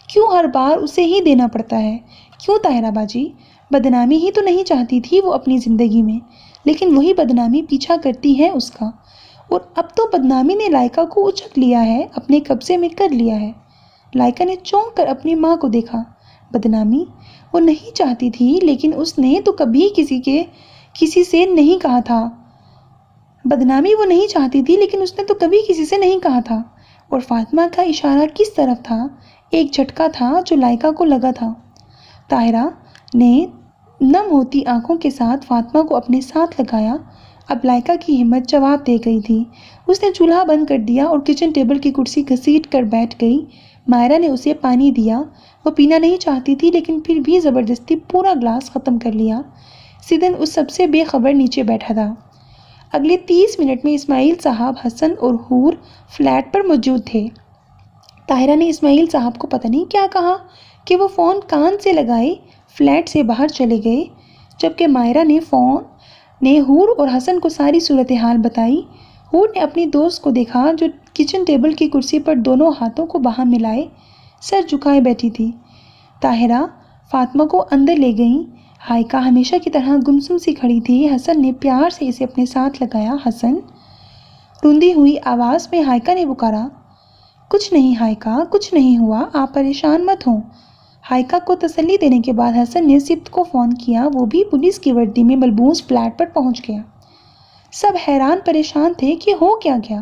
کیوں ہر بار اسے ہی دینا پڑتا ہے؟ کیوں طاہرہ باجی؟ بدنامی ہی تو نہیں چاہتی تھی وہ اپنی زندگی میں، لیکن وہی بدنامی پیچھا کرتی ہے اس کا، اور اب تو بدنامی نے لائکا کو اچک لیا ہے، اپنے قبضے میں کر لیا ہے۔ لائکا نے چونک کر اپنی ماں کو دیکھا۔ بدنامی وہ نہیں چاہتی تھی، لیکن اس نے تو کبھی کسی سے نہیں کہا تھا۔ بدنامی وہ نہیں چاہتی تھی، لیکن اس نے تو کبھی کسی سے نہیں کہا تھا۔ اور فاطمہ کا اشارہ کس طرف تھا؟ ایک جھٹکا تھا جو لائکا کو لگا تھا۔ طاہرہ نے نم ہوتی آنکھوں کے ساتھ فاطمہ کو اپنے ساتھ لگایا۔ اب لائکا کی ہمت جواب دے گئی تھی۔ اس نے چولہا بند کر دیا اور کچن ٹیبل کی کرسی گھسیٹ کر بیٹھ گئی۔ مائرہ نے اسے پانی دیا۔ وہ پینا نہیں چاہتی تھی، لیکن پھر بھی زبردستی پورا گلاس ختم کر لیا۔ سدن اس سب سے بے خبر نیچے بیٹھا تھا۔ اگلے 30 منٹ میں اسماعیل صاحب، حسن اور حور فلیٹ پر موجود تھے۔ طاہرہ نے اسماعیل صاحب کو پتہ نہیں کیا کہا کہ وہ فون کان سے لگائے فلیٹ سے باہر چلے گئے، جبکہ مائرہ نے حور اور حسن کو ساری صورتحال بتائی۔ حور نے اپنی دوست کو دیکھا جو کچن ٹیبل کی کرسی پر دونوں ہاتھوں کو باہم ملائے سر جھکائے بیٹھی تھی۔ طاہرہ فاطمہ کو اندر لے گئیں۔ ہائیکا ہمیشہ کی طرح گمسم سی کھڑی تھی۔ حسن نے پیار سے اسے اپنے ساتھ لگایا۔ حسن! روندی ہوئی آواز میں ہائیکا نے پکارا۔ کچھ نہیں ہائیکا، کچھ نہیں ہوا، آپ پریشان مت ہوں۔ ہائیکا کو تسلی دینے کے بعد حسن نے سبت کو فون کیا۔ وہ بھی پولیس کی وردی میں ملبوس فلیٹ پر پہنچ گیا۔ سب حیران پریشان تھے کہ ہو کیا گیا،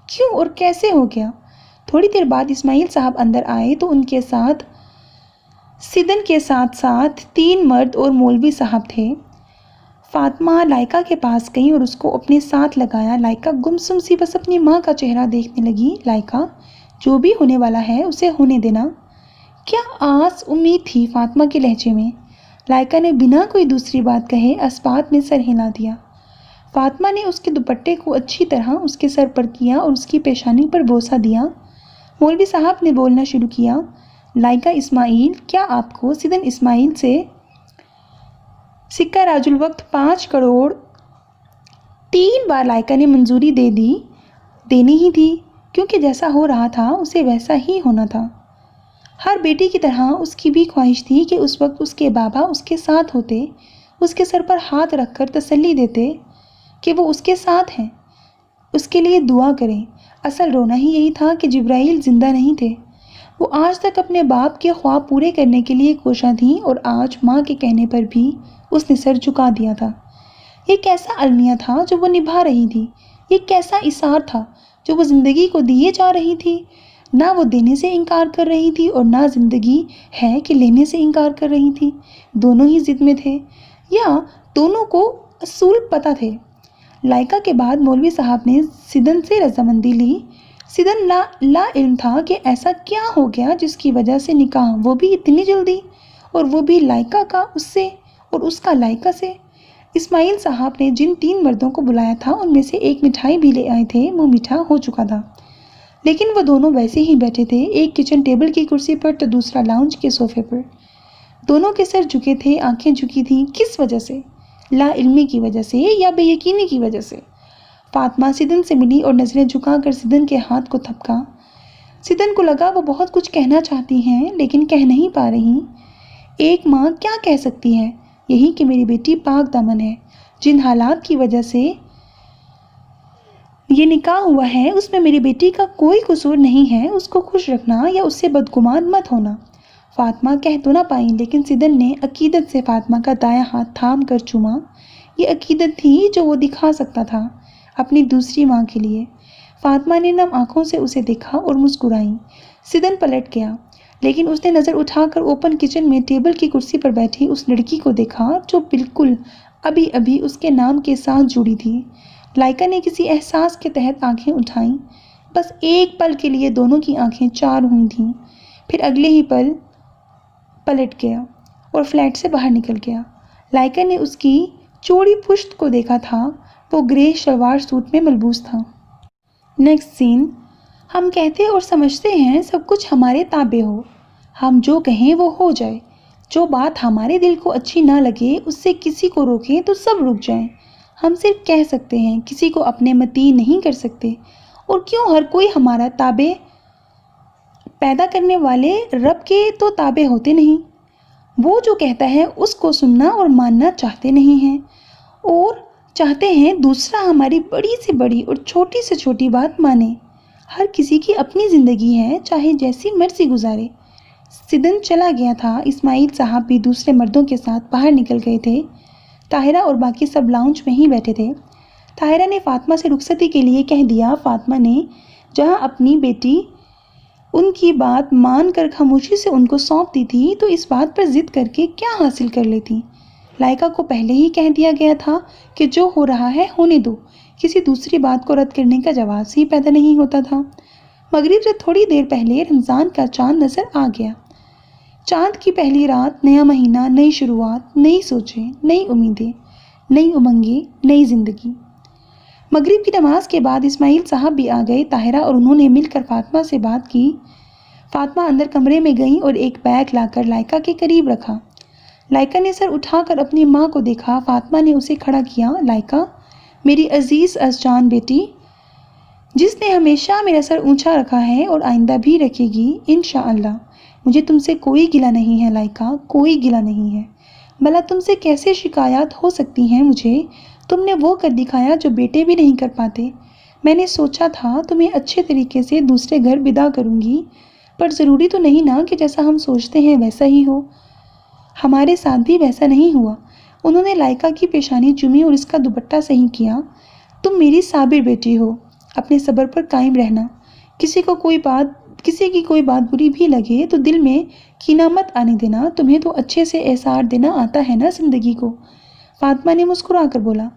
کیوں اور کیسے ہو گیا۔ تھوڑی دیر بعد اسماعیل صاحب اندر آئے تو ان کے ساتھ سدن کے ساتھ 3 مرد اور مولوی صاحب تھے۔ فاطمہ لائکا کے پاس گئی اور اس کو اپنے ساتھ لگایا۔ لائکا گمسم سی بس اپنی ماں کا چہرہ دیکھنے لگی۔ لائکا، جو بھی ہونے والا ہے اسے ہونے دینا۔ کیا آس امید تھی فاطمہ کے لہجے میں۔ لائکا نے بنا کوئی دوسری بات کہے اسبات میں سر ہلا دیا۔ فاطمہ نے اس کے دوپٹے کو اچھی طرح اس کے سر پر کیا اور اس کی پیشانی پر بوسہ دیا۔ مولوی صاحب نے بولنا شروع کیا۔ لائکا اسماعیل، کیا آپ کو سدن اسماعیل سے سکہ راج الوقت 5 کروڑ 3 بار لائکا نے منظوری دینی ہی تھی، کیونکہ جیسا ہو رہا تھا اسے ویسا ہی ہونا تھا۔ ہر بیٹی کی طرح اس کی بھی خواہش تھی کہ اس وقت اس کے بابا اس کے ساتھ ہوتے، اس کے سر پر ہاتھ رکھ کر تسلی دیتے کہ وہ اس کے ساتھ ہیں، اس کے لیے دعا کریں۔ اصل رونا ہی یہی تھا کہ جبرائیل زندہ نہیں تھے۔ وہ آج تک اپنے باپ کے خواب پورے کرنے کے لیے کوشاں تھیں، اور آج ماں کے کہنے پر بھی اس نے سر جھکا دیا تھا۔ یہ کیسا المیہ تھا جو وہ نبھا رہی تھی، یہ کیسا اثار تھا جو وہ زندگی کو دیے جا رہی تھی۔ نہ وہ دینے سے انکار کر رہی تھی اور نہ زندگی ہے کہ لینے سے انکار کر رہی تھی۔ دونوں ہی ضد میں تھے، یا دونوں کو اصول پتہ تھے۔ لائکا کے بعد مولوی صاحب نے سدن سے رضامندی لی۔ سدن لا علم تھا کہ ایسا کیا ہو گیا جس کی وجہ سے نکاح، وہ بھی اتنی جلدی، اور وہ بھی لائکا کا اس سے اور اس کا لائکا سے۔ اسماعیل صاحب نے جن 3 مردوں کو بلایا تھا ان میں سے ایک مٹھائی بھی لے آئے تھے۔ منہ میٹھا ہو چکا تھا، لیکن وہ دونوں ویسے ہی بیٹھے تھے، ایک کچن ٹیبل کی کرسی پر تو دوسرا لاؤنج کے صوفے پر۔ دونوں کے سر جھکے تھے، آنکھیں جھکی تھیں۔ کس وجہ سے؟ لا علمی کی وجہ سے یا بے یقینی کی وجہ سے؟ فاطمہ سدن سے ملی اور نظریں جھکا کر سدن کے ہاتھ کو تھپکا۔ سدن کو لگا وہ بہت کچھ کہنا چاہتی ہیں لیکن کہہ نہیں پا رہی۔ ایک ماں کیا کہہ سکتی ہے؟ یہی کہ میری بیٹی پاک دامن ہے، جن حالات کی وجہ سے یہ نکاح ہوا ہے اس میں میری بیٹی کا کوئی قصور نہیں ہے، اس کو خوش رکھنا یا اس سے بدگمان مت ہونا۔ فاطمہ کہہ تو نہ پائیں، لیکن سدن نے عقیدت سے فاطمہ کا دایاں ہاتھ تھام کر چوما۔ یہ عقیدت تھی جو وہ دکھا سکتا تھا اپنی دوسری ماں کے لیے۔ فاطمہ نے نم آنکھوں سے اسے دیکھا اور مسکرائی۔ سدن پلٹ گیا، لیکن اس نے نظر اٹھا کر اوپن کچن میں ٹیبل کی کرسی پر بیٹھی اس لڑکی کو دیکھا جو بالکل ابھی اس کے نام کے ساتھ جڑی تھی۔ لائکا نے کسی احساس کے تحت آنکھیں اٹھائیں۔ بس ایک پل کے لیے دونوں کی آنکھیں 4 ہوئی تھیں، پھر اگلے ہی پل پلٹ گیا اور فلیٹ سے باہر نکل گیا۔ لائکا نے اس کی چوڑی پشت کو دیکھا تھا، وہ گرے شلوار سوٹ میں ملبوس تھا۔ نیکسٹ سین۔ ہم کہتے اور سمجھتے ہیں سب کچھ ہمارے تابع ہو، ہم جو کہیں وہ ہو جائے، جو بات ہمارے دل کو اچھی نہ لگے اس سے کسی کو روکیں تو سب رک جائیں۔ ہم صرف کہہ سکتے ہیں، کسی کو اپنے مطیع نہیں کر سکتے۔ اور کیوں ہر کوئی ہمارا تابع؟ پیدا کرنے والے رب کے تو تابع ہوتے نہیں۔ وہ جو کہتا ہے اس کو سننا اور ماننا چاہتے نہیں ہیں، اور چاہتے ہیں دوسرا ہماری بڑی سے بڑی اور چھوٹی سے چھوٹی بات مانے۔ ہر کسی کی اپنی زندگی ہے، چاہے جیسی مرضی گزارے۔ سدن چلا گیا تھا، اسماعیل صاحب بھی دوسرے مردوں کے ساتھ باہر نکل گئے تھے۔ طاہرہ اور باقی سب لاؤنج میں ہی بیٹھے تھے۔ طاہرہ نے فاطمہ سے رخصتی کے لیے کہہ دیا۔ فاطمہ نے جہاں اپنی بیٹی ان کی بات مان کر خاموشی سے ان کو سونپ دی تھی، تو اس بات پر ضد کر کے کیا حاصل کر لیتی؟ لائکا کو پہلے ہی کہہ دیا گیا تھا کہ جو ہو رہا ہے ہونے دو۔ کسی دوسری بات کو رد کرنے کا جواز ہی پیدا نہیں ہوتا تھا۔ مغرب سے تھوڑی دیر پہلے رمضان کا چاند نظر آ گیا۔ چاند کی پہلی رات، نیا مہینہ، نئی شروعات، نئی سوچیں، نئی امیدیں، نئی امنگیں، نئی زندگی۔ مغرب کی نماز کے بعد اسماعیل صاحب بھی آ گئے۔ طاہرہ اور انہوں نے مل کر فاطمہ سے بات کی۔ فاطمہ اندر کمرے میں گئیں اور ایک بیگ لا کر لائکا کے قریب رکھا۔ لائکا نے سر اٹھا کر اپنی ماں کو دیکھا۔ فاطمہ نے اسے کھڑا کیا۔ لائکا، میری عزیز از جان بیٹی، جس نے ہمیشہ میرا سر اونچا رکھا ہے اور آئندہ بھی رکھے گی انشاءاللہ۔ مجھے تم سے کوئی گلہ نہیں ہے لائکا، کوئی گلہ نہیں ہے۔ بھلا تم سے کیسے شکایات ہو سکتی ہیں مجھے؟ تم نے وہ کر دکھایا جو بیٹے بھی نہیں کر پاتے۔ میں نے سوچا تھا تمہیں اچھے طریقے سے دوسرے گھر بدا کروں گی، پر ضروری تو نہیں نا کہ جیسا ہم سوچتے ہیں ویسا ہی ہو۔ ہمارے ساتھ بھی ویسا نہیں ہوا۔ انہوں نے لائکا کی پیشانی چومی اور اس کا دوپٹہ صحیح کیا۔ تم میری صابر بیٹی ہو، اپنے صبر پر قائم رہنا۔ کسی کی کوئی بات بری بھی لگے تو دل میں کینہ مت آنے دینا۔ تمہیں تو اچھے سے احسار دینا آتا ہے نا زندگی کو۔ فاطمہ نے مسکرا کر بولا،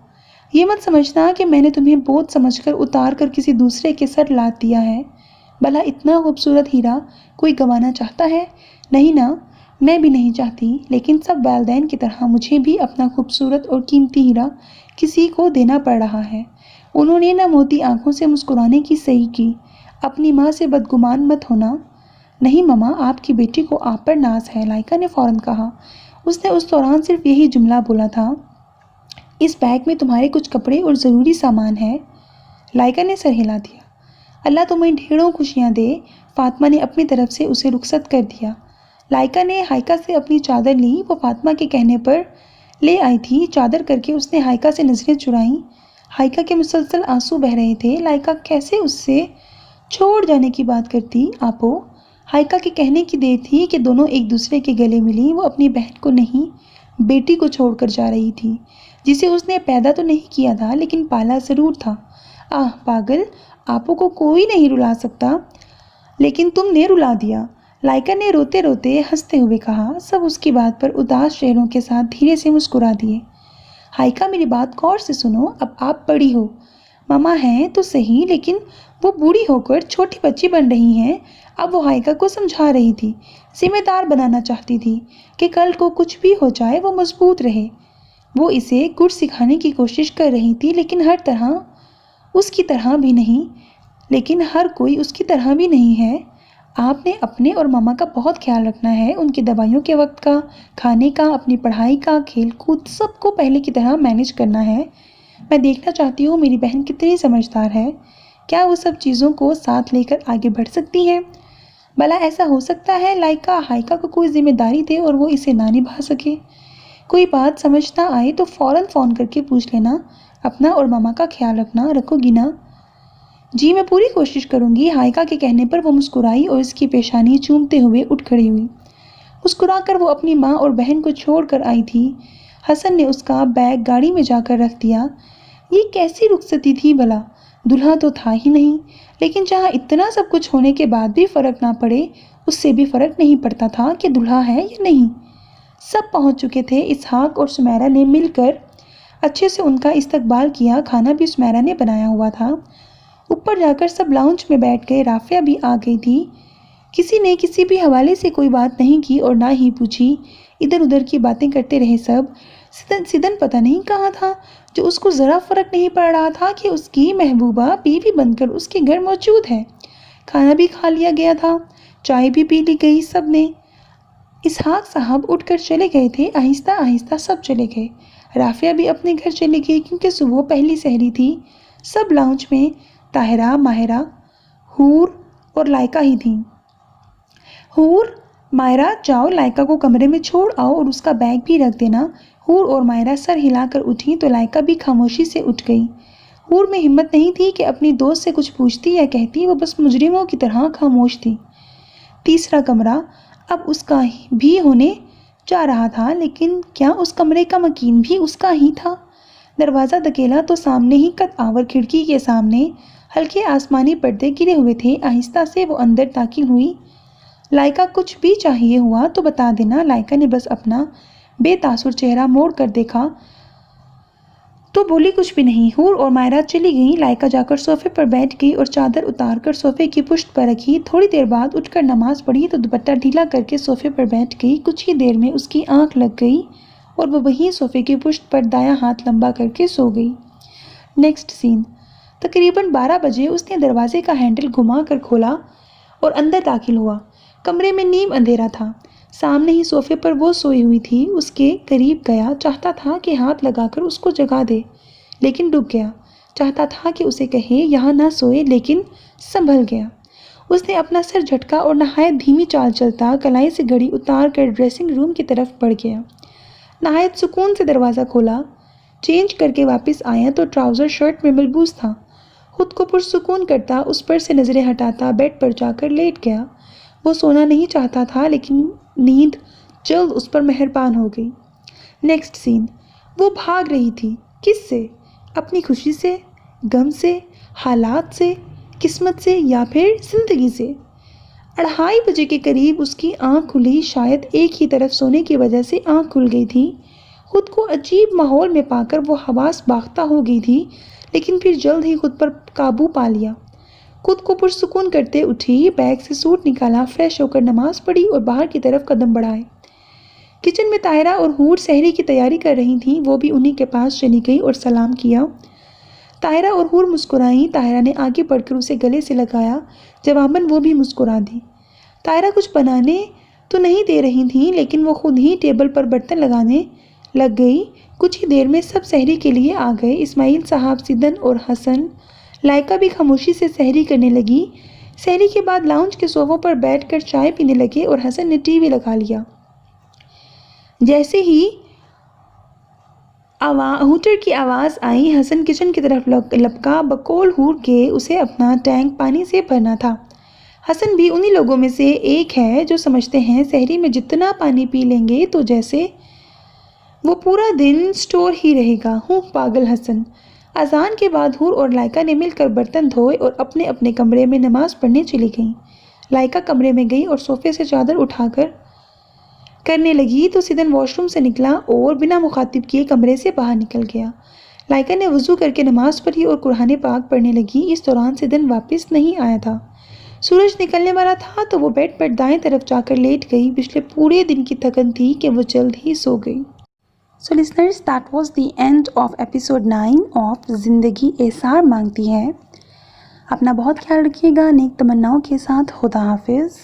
یہ مت سمجھنا کہ میں نے تمہیں بوجھ سمجھ کر اتار کر کسی دوسرے کے سر لاد دیا ہے۔ بھلا اتنا خوبصورت ہیرا کوئی گنوانا چاہتا ہے؟ نہیں نا، میں بھی نہیں چاہتی، لیکن سب والدین کی طرح مجھے بھی اپنا خوبصورت اور قیمتی ہیرا کسی کو دینا پڑ رہا ہے۔ انہوں نے نہ موتی آنکھوں سے مسکرانے کی صحیح کی۔ اپنی ماں سے بدگمان مت ہونا۔ نہیں ماما، آپ کی بیٹی کو آپ پر ناز ہے، لائکا نے فوراً کہا۔ اس نے اس دوران صرف یہی جملہ بولا تھا، اس بیگ میں تمہارے کچھ کپڑے اور ضروری سامان ہے۔ لائکا نے سر ہلا دیا۔ اللہ تمہیں ڈھیروں خوشیاں دے۔ فاطمہ نے اپنی طرف سے اسے رخصت کر دیا۔ لائکا نے ہائکا سے اپنی چادر لی، وہ فاطمہ کے کہنے پر لے آئی تھی۔ چادر کر کے اس نے ہائکا سے نظریں چرائیں۔ ہائکا کے مسلسل آنسو بہہ رہے تھے۔ لائکا کیسے اس سے چھوڑ جانے کی بات کرتی؟ آپو، ہائکا کے کہنے کی دیر تھی کہ دونوں ایک دوسرے کے گلے ملی۔ وہ اپنی بہن کو نہیں، بیٹی کو چھوڑ کر جا رہی تھی، جسے اس نے پیدا تو نہیں کیا تھا لیکن پالا ضرور تھا۔ آہ پاگل، آپو کو کوئی نہیں رلا سکتا، لیکن تم نے رلا دیا، لائکا نے روتے روتے ہنستے ہوئے کہا۔ سب اس کی بات پر اداس چہروں کے ساتھ دھیرے سے مسکرا دیے۔ ہائکا، میری بات غور سے سنو، اب آپ بڑی ہو، ماما ہیں تو صحیح، لیکن وہ بوڑھی ہو کر چھوٹی بچی بن رہی ہیں۔ اب وہ ہائکا کو سمجھا رہی تھی، ذمہ دار بنانا چاہتی تھی کہ کل کو کچھ بھی ہو جائے وہ مضبوط رہے۔ وہ اسے گڑ سکھانے کی کوشش کر رہی تھی، لیکن ہر طرح اس کی طرح بھی نہیں، لیکن ہر کوئی اس کی طرح بھی نہیں ہے۔ آپ نے اپنے اور ماما کا بہت خیال رکھنا ہے، ان کی دوائیوں کے وقت کا، کھانے کا، اپنی پڑھائی کا، کھیل کود، سب کو پہلے کی طرح مینیج کرنا ہے۔ میں دیکھنا چاہتی ہوں میری بہن کتنی سمجھدار ہے، کیا وہ سب چیزوں کو ساتھ لے کر آگے بڑھ سکتی ہیں؟ بھلا ایسا ہو سکتا ہے لائکا ہائکا کو کوئی ذمہ داری دے اور وہ اسے نہ نبھا سکے؟ کوئی بات سمجھ نہ آئے تو فوراً فون کر کے پوچھ لینا، اپنا اور ماما کا خیال رکھو گی نا؟ جی میں پوری کوشش کروں گی۔ ہائکا کے کہنے پر وہ مسکرائی اور اس کی پیشانی چومتے ہوئے اٹھ کھڑی ہوئی۔ مسکرا کر وہ اپنی ماں اور بہن کو چھوڑ کر آئی تھی۔ حسن نے اس کا بیگ گاڑی میں جا کر رکھ دیا۔ یہ کیسی رخصتی تھی بھلا؟ دلہا تو تھا ہی نہیں، لیکن جہاں اتنا سب کچھ ہونے کے بعد بھی فرق نہ پڑے، اس سے بھی فرق نہیں پڑتا تھا کہ دلہا ہے یا نہیں۔ سب پہنچ چکے تھے۔ اسحاق اور سمیرہ نے مل کر اچھے سے ان کا استقبال کیا۔ کھانا بھی سمیرہ نے بنایا ہوا تھا۔ اوپر جا کر سب لاؤنج میں بیٹھ گئے۔ رافعہ بھی آ گئی تھی۔ کسی نے کسی بھی حوالے سے کوئی بات نہیں کی اور نہ ہی پوچھی۔ ادھر ادھر کی باتیں کرتے رہے سب۔ سدن پتہ نہیں کہاں تھا، جو اس کو ذرا فرق نہیں پڑ رہا تھا کہ اس کی محبوبہ بیوی بن کر اس کے گھر موجود ہے۔ کھانا بھی کھا لیا گیا تھا، چائے بھی پی لی گئی سب نے۔ اسحاق صاحب اٹھ کر چلے گئے تھے۔ آہستہ آہستہ سب چلے گئے۔ رافعہ بھی اپنے گھر چلی گئی کیونکہ صبح پہلی سحری تھی۔ سب لاؤنج میں طاہرہ، ماہرہ، حور اور لائکا ہی تھیں۔ حور مائرہ جاؤ لائکا کو کمرے میں چھوڑ آؤ اور اس کا بیگ بھی رکھ دینا۔ حور اور مائرہ سر ہلا کر اٹھی تو لائکا بھی خاموشی سے اٹھ گئی۔ حور میں ہمت نہیں تھی کہ اپنی دوست سے کچھ پوچھتی یا کہتی، وہ بس مجرموں کی طرح خاموش تھی۔ تیسرا کمرہ اب اس کا بھی ہونے جا رہا تھا، لیکن کیا اس کمرے کا مکین بھی اس کا ہی تھا؟ دروازہ دھکیلا تو سامنے ہی قد آور کھڑکی کے سامنے ہلکے آسمانی پردے گرے ہوئے تھے۔ آہستہ سے وہ اندر داخل ہوئی۔ لائکا کچھ بھی چاہیے ہوا تو بتا دینا۔ لائکا نے بس اپنا بے تاثر چہرہ موڑ کر دیکھا تو بولی کچھ بھی نہیں۔ حور اور مائرہ چلی گئیں۔ لائکا جا کر صوفے پر بیٹھ گئی اور چادر اتار کر صوفے کی پشت پر رکھی۔ تھوڑی دیر بعد اٹھ کر نماز پڑھی تو دوپٹہ ڈھیلا کر کے صوفے پر بیٹھ گئی۔ کچھ ہی دیر میں اس کی آنکھ لگ گئی اور وہ وہیں صوفے کی پشت پر دایاں ہاتھ لمبا کر کے سو گئی۔ نیکسٹ سین، تقریباً 12 بجے اس نے دروازے کا ہینڈل گھما کر کھولا اور اندر داخل ہوا۔ کمرے میں نیم اندھیرا تھا۔ سامنے ہی صوفے پر وہ سوئی ہوئی تھی۔ اس کے قریب گیا، چاہتا تھا کہ ہاتھ لگا کر اس کو جگا دے، لیکن رک گیا۔ چاہتا تھا کہ اسے کہے یہاں نہ سوئے، لیکن سنبھل گیا۔ اس نے اپنا سر جھٹکا اور نہایت دھیمی چال چلتا کلائی سے گھڑی اتار کر ڈریسنگ روم کی طرف بڑھ گیا۔ نہایت سکون سے دروازہ کھولا، چینج کر کے واپس آیا تو ٹراؤزر شرٹ میں ملبوس تھا۔ خود کو پرسکون کرتا اس پر سے نظریں ہٹاتا بیڈ پر جا کر لیٹ گیا۔ وہ سونا نہیں چاہتا تھا، لیکن نیند جلد اس پر مہربان ہو گئی۔ نیکسٹ سین، وہ بھاگ رہی تھی۔ کس سے؟ اپنی خوشی سے، غم سے، حالات سے، قسمت سے، یا پھر زندگی سے؟ 2:30 بجے کے قریب اس کی آنکھ کھلی۔ شاید ایک ہی طرف سونے کی وجہ سے آنکھ کھل گئی تھی۔ خود کو عجیب ماحول میں پا کر وہ حواس باختہ ہو گئی تھی، لیکن پھر جلد ہی خود پر قابو پا لیا۔ خود کو پرسکون کرتے اٹھی، بیگ سے سوٹ نکالا، فریش ہو کر نماز پڑھی اور باہر کی طرف قدم بڑھائے۔ کچن میں طاہرہ اور حور سحری کی تیاری کر رہی تھیں۔ وہ بھی انہی کے پاس چلی گئی اور سلام کیا۔ طاہرہ اور حور مسکرائیں۔ طاہرہ نے آگے بڑھ کر اسے گلے سے لگایا، جواباً وہ بھی مسکرا دی۔ طاہرہ کچھ بنانے تو نہیں دے رہی تھیں، لیکن وہ خود ہی ٹیبل پر برتن لگانے لگ گئی۔ کچھ ہی دیر میں سب سحری کے لیے آ گئے۔ اسماعیل صاحب، سدن اور حسن۔ لائکا بھی خاموشی سے سحری کرنے لگی۔ سحری کے بعد لاؤنج کے صوفوں پر بیٹھ کر چائے پینے لگے اور حسن نے ٹی وی لگا لیا۔ جیسے ہی ہوٹر کی آواز آئی، حسن کچن کی طرف لپکا۔ بقول حور کے اسے اپنا ٹینک پانی سے بھرنا تھا۔ حسن بھی انہی لوگوں میں سے ایک ہے جو سمجھتے ہیں سحری میں جتنا پانی پی لیں گے تو جیسے وہ پورا دن اسٹور ہی رہے گا۔ پاگل حسن۔ اذان کے بعد حور اور لائکا نے مل کر برتن دھوئے اور اپنے اپنے کمرے میں نماز پڑھنے چلی گئیں۔ لائکا کمرے میں گئی اور صوفے سے چادر اٹھا کر کرنے لگی تو سدن واش روم سے نکلا اور بنا مخاطب کیے کمرے سے باہر نکل گیا۔ لائکا نے وضو کر کے نماز پڑھی اور قرآن پاک پڑھنے لگی۔ اس دوران سدن واپس نہیں آیا تھا۔ سورج نکلنے والا تھا تو وہ بیڈ پر دائیں طرف جا کر لیٹ گئی۔ پچھلے پورے دن کی تھکن تھی کہ وہ جلد ہی سو گئی۔ So listeners, that was the end of episode 9 of زندگی ایثار مانگتی ہے۔ اپنا بہت خیال رکھیے گا۔ نیک تمناؤں کے ساتھ خدا حافظ۔